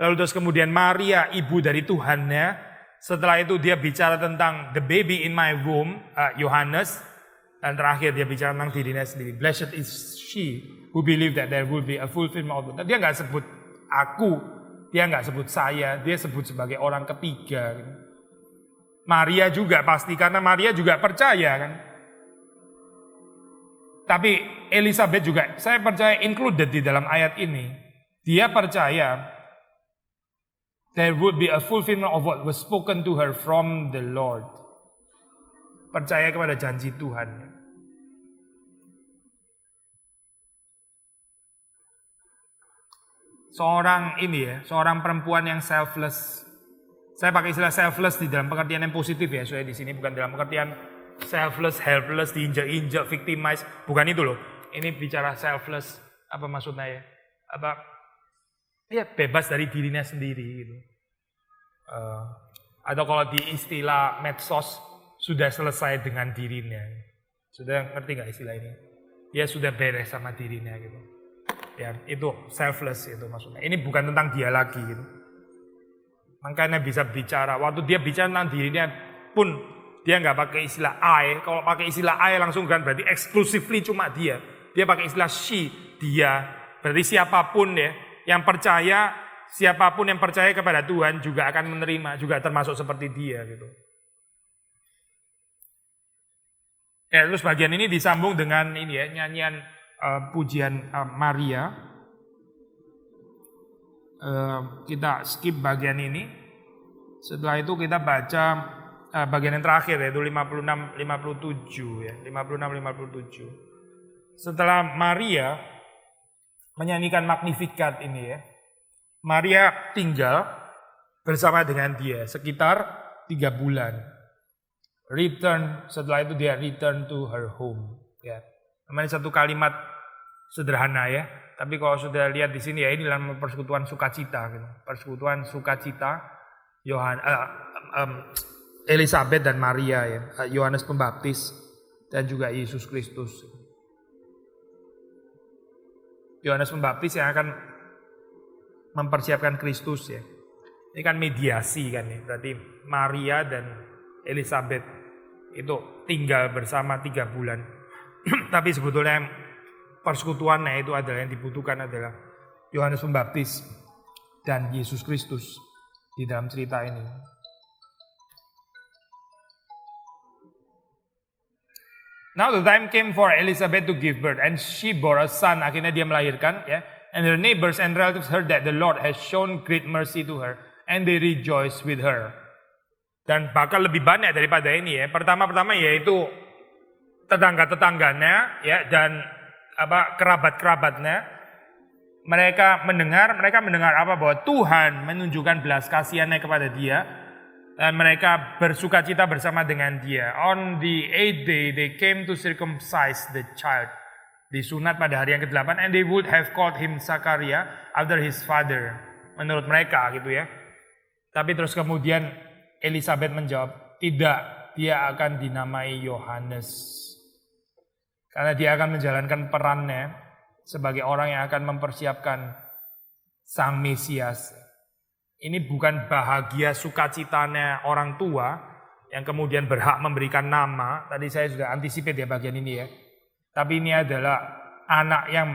lalu terus kemudian Maria ibu dari Tuhannya. Setelah itu dia bicara tentang the baby in my womb, Yohanes. Dan terakhir dia bicara tentang dirinya sendiri. Blessed is she who believe that there will be a fulfillment of it. Dia nggak sebut aku, dia nggak sebut saya, dia sebut sebagai orang ketiga. Maria juga pasti, karena Maria juga percaya kan. Tapi Elizabeth juga, saya percaya included di dalam ayat ini. Dia percaya there would be a fulfillment of what was spoken to her from the Lord. Percaya kepada janji Tuhan. Seorang perempuan yang selfless. Saya pakai istilah selfless di dalam pengertian yang positif ya, soalnya di sini bukan dalam pengertian selfless, helpless, diinjak-injak, victimize, bukan itu loh. Ini bicara selfless, apa maksudnya ya? Ya bebas dari dirinya sendiri gitu. Atau kalau di istilah medsos, sudah selesai dengan dirinya. Sudah ngerti gak istilah ini? Dia sudah beres sama dirinya gitu. Ya, itu selfless itu maksudnya. Ini bukan tentang dia lagi gitu. Makanya bisa bicara, waktu dia bicara tentang dirinya pun dia nggak pakai istilah I. Kalau pakai istilah I langsung kan berarti exclusively cuma dia. Dia pakai istilah she, dia. Berarti siapapun ya yang percaya, siapapun yang percaya kepada Tuhan juga akan menerima, juga termasuk seperti dia gitu. Ya, terus bagian ini disambung dengan ini ya, nyanyian pujian Maria. Kita skip bagian ini. Setelah itu kita baca bagian yang terakhir yaitu 56-57 ya, 56-57. Setelah Maria menyanyikan Magnificat ini ya, Maria tinggal bersama dengan dia sekitar 3 bulan. Setelah itu dia return to her home ya. Namanya satu kalimat sederhana ya, tapi kalau sudah lihat di sini ya, ini dalam persekutuan sukacita gitu. Persekutuan sukacita Elizabeth dan Maria ya, Yohanes Pembaptis dan juga Yesus Kristus. Yohanes Pembaptis yang akan mempersiapkan Kristus ya. Ini kan mediasi kan ya, berarti Maria dan Elizabeth itu tinggal bersama 3 bulan. Tapi sebetulnya persekutuannya itu adalah yang dibutuhkan adalah Yohanes Pembaptis dan Yesus Kristus di dalam cerita ini. Now the time came for Elizabeth to give birth and she bore a son. Akhirnya dia melahirkan ya. And her neighbors and relatives heard that the Lord has shown great mercy to her and they rejoiced with her. Dan bakal lebih banyak daripada ini ya. Pertama-tama yaitu tetangga-tetangganya ya dan kerabat-kerabatnya. Mereka mendengar apa bahwa Tuhan menunjukkan belas kasihannya kepada dia dan mereka bersukacita bersama dengan dia. On the 8th day they came to circumcise the child. Disunat pada hari yang ke-8 and they would have called him Zachariah after his father. Menurut mereka gitu ya. Tapi terus kemudian Elizabeth menjawab, tidak, dia akan dinamai Yohanes. Karena dia akan menjalankan perannya sebagai orang yang akan mempersiapkan Sang Mesias. Ini bukan bahagia sukacitanya orang tua yang kemudian berhak memberikan nama. Tadi saya sudah anticipate ya bagian ini ya. Tapi ini adalah anak yang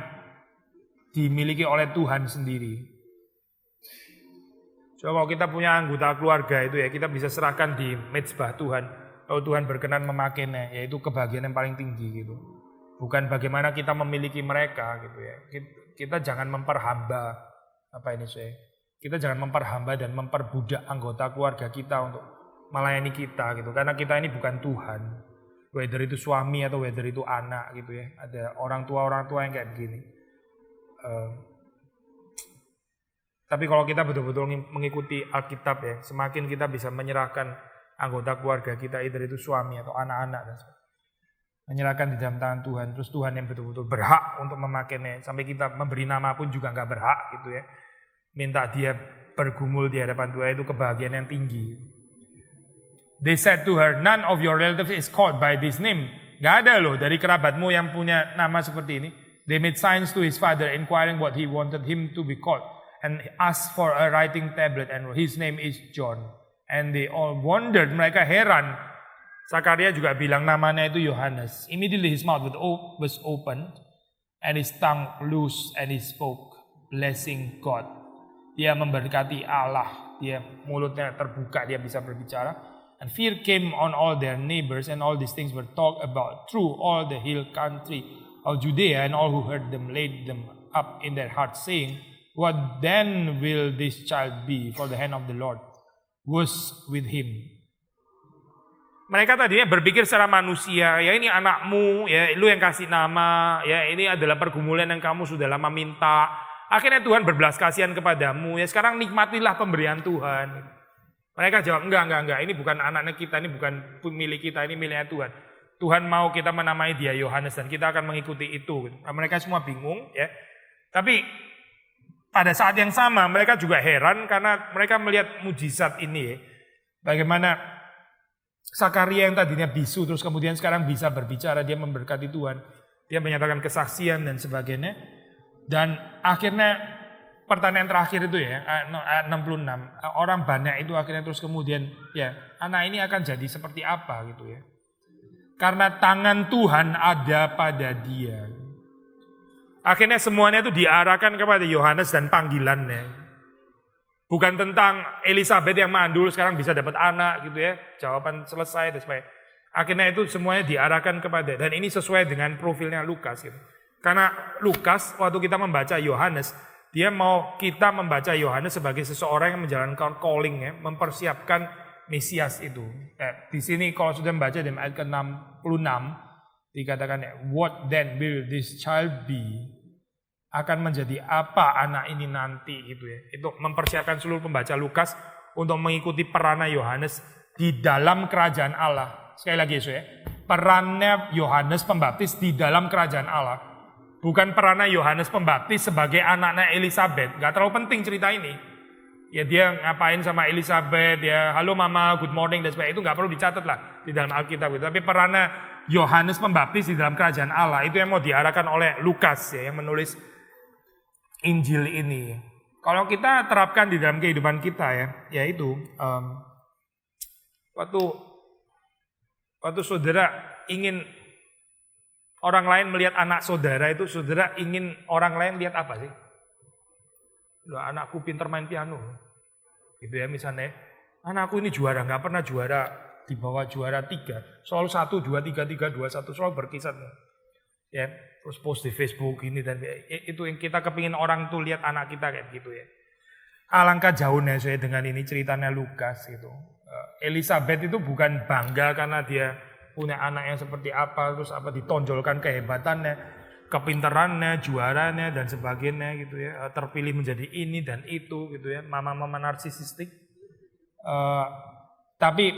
dimiliki oleh Tuhan sendiri. So kalau kita punya anggota keluarga itu ya, kita bisa serahkan di mezbah Tuhan. Kalau Tuhan berkenan memakainya, yaitu kebahagiaan yang paling tinggi gitu. Bukan bagaimana kita memiliki mereka gitu ya. Kita jangan memperhamba kita jangan memperhamba dan memperbudak anggota keluarga kita untuk melayani kita gitu. Karena kita ini bukan Tuhan. Whether itu suami atau whether itu anak gitu ya. Ada orang tua yang kayak begini. Tapi kalau kita betul-betul mengikuti Alkitab ya, semakin kita bisa menyerahkan anggota keluarga kita, either itu suami atau anak-anak, dan menyerahkan di dalam tangan Tuhan. Terus Tuhan yang betul-betul berhak untuk memakainya. Sampai kita memberi nama pun juga nggak berhak gitu ya. Minta dia bergumul di hadapan Tuhan, itu kebahagiaan yang tinggi. They said to her, none of your relatives is called by this name. Gak ada loh dari kerabatmu yang punya nama seperti ini. They made signs to his father, inquiring what he wanted him to be called, and asked for a writing tablet, and his name is John. And they all wondered, mereka heran. Zakaria juga bilang namanya itu Yohanes. Immediately his mouth was opened, and his tongue loose, and he spoke, blessing God. Dia memberkati Allah, dia mulutnya terbuka, dia bisa berbicara. And fear came on all their neighbors, and all these things were talked about through all the hill country of Judea, and all who heard them laid them up in their hearts, saying, what then will this child be? For the hand of the Lord was with him. Mereka tadinya berpikir secara manusia, ya ini anakmu, ya lu yang kasih nama, ya ini adalah pergumulan yang kamu sudah lama minta. Akhirnya Tuhan berbelas kasihan kepadamu, ya sekarang nikmatilah pemberian Tuhan. Mereka jawab, enggak, ini bukan anaknya kita, ini bukan milik kita, ini miliknya Tuhan. Tuhan mau kita menamai dia Yohanes dan kita akan mengikuti itu. Nah, mereka semua bingung ya. Tapi pada saat yang sama mereka juga heran karena mereka melihat mujizat ini ya. Bagaimana Zakaria yang tadinya bisu terus kemudian sekarang bisa berbicara, dia memberkati Tuhan. Dia menyatakan kesaksian dan sebagainya. Dan akhirnya pertanyaan terakhir itu ya, ayat 66, orang banyak itu akhirnya terus kemudian ya anak ini akan jadi seperti apa gitu ya. Karena tangan Tuhan ada pada dia. Akhirnya semuanya itu diarahkan kepada Yohanes dan panggilannya. Bukan tentang Elizabeth yang mandul sekarang bisa dapat anak gitu ya, jawaban selesai dan sebagainya. Akhirnya itu semuanya diarahkan kepada, dan ini sesuai dengan profilnya Lukas gitu. Karena Lukas waktu kita membaca Yohanes, dia mau kita membaca Yohanes sebagai seseorang yang menjalankan calling ya, mempersiapkan Mesias itu. Di sini kalau sudah membaca di ayat ke-66 dikatakan ya, what then will this child be? Akan menjadi apa anak ini nanti gitu ya. Itu mempersiapkan seluruh pembaca Lukas untuk mengikuti perannya Yohanes di dalam kerajaan Allah. Sekali lagi ya, perannya Yohanes Pembaptis di dalam kerajaan Allah. Bukan perannya Yohanes Pembaptis sebagai anaknya Elizabeth. Gak terlalu penting cerita ini. Ya dia ngapain sama Elizabeth, ya halo mama, good morning, dan sebagainya. Itu gak perlu dicatat lah di dalam Alkitab. Tapi perannya Yohanes Pembaptis di dalam kerajaan Allah, itu yang mau diarahkan oleh Lukas ya, yang menulis Injil ini. Kalau kita terapkan di dalam kehidupan kita ya, yaitu waktu saudara ingin orang lain melihat anak saudara itu, saudara ingin orang lain lihat apa sih? Loh, anakku pinter main piano. Gitu ya misalnya, anakku ini juara, gak pernah juara di bawah juara 3. Selalu 1, 2, 3, 3, 2, 1, selalu berkisar. Ya, terus post di Facebook ini dan itu yang kita kepingin orang tuh lihat anak kita kayak gitu ya. Alangkah jauhnya saya dengan ini ceritanya Lukas gitu. Elizabeth itu bukan bangga karena dia punya anak yang seperti apa, terus apa ditonjolkan kehebatannya, kepintarannya, juaranya dan sebagainya gitu ya, terpilih menjadi ini dan itu gitu ya, mama-mama narsisistik. Tapi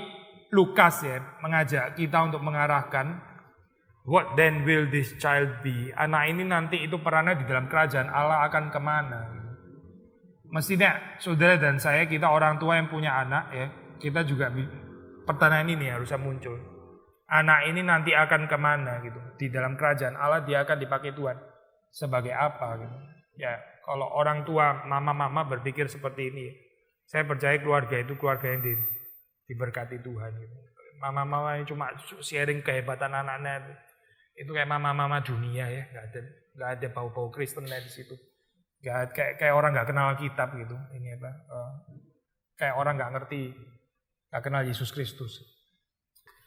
Lukas ya mengajak kita untuk mengarahkan, what then will this child be? Anak ini nanti itu perannya di dalam kerajaan Allah akan kemana? Mestinya saudara dan saya, kita orang tua yang punya anak ya, kita juga pertanyaan ini harusnya muncul. Anak ini nanti akan kemana gitu. Di dalam kerajaan Allah dia akan dipakai Tuhan sebagai apa gitu. Ya kalau orang tua mama-mama berpikir seperti ini, saya percaya keluarga itu keluarga yang diberkati Tuhan gitu. Mama-mama yang cuma sharing kehebatan anaknya itu kayak mama-mama dunia ya, nggak ada bau-bau Kristennya di situ. Kayak orang nggak kenal kitab gitu. Ini apa? Kayak orang nggak ngerti, nggak kenal Yesus Kristus.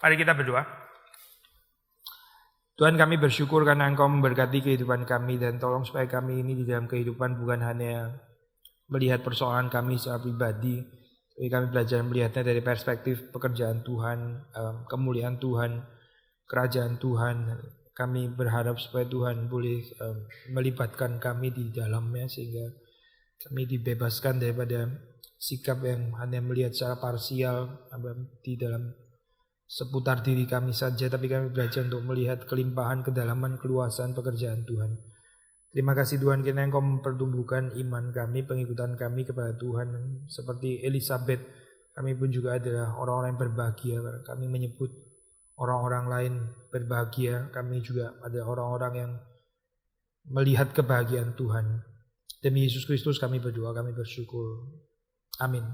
Mari kita berdoa. Tuhan, kami bersyukur karena Engkau memberkati kehidupan kami, dan tolong supaya kami ini di dalam kehidupan bukan hanya melihat persoalan kami secara pribadi, tapi kami belajar melihatnya dari perspektif pekerjaan Tuhan, kemuliaan Tuhan, kerajaan Tuhan. Kami berharap supaya Tuhan boleh melibatkan kami di dalamnya sehingga Kami dibebaskan daripada sikap yang hanya melihat secara parsial di dalam seputar diri kami saja, tapi kami belajar untuk melihat kelimpahan, kedalaman, keluasan pekerjaan Tuhan. Terima kasih Tuhan, karena Engkau mempertumbuhkan iman kami, pengikutan kami kepada Tuhan. Seperti Elizabeth, kami pun juga adalah orang-orang yang berbahagia. Kami menyebut orang-orang lain berbahagia, kami juga ada orang-orang yang melihat kebahagiaan Tuhan. Demi Yesus Kristus kami berdoa, kami bersyukur. Amin.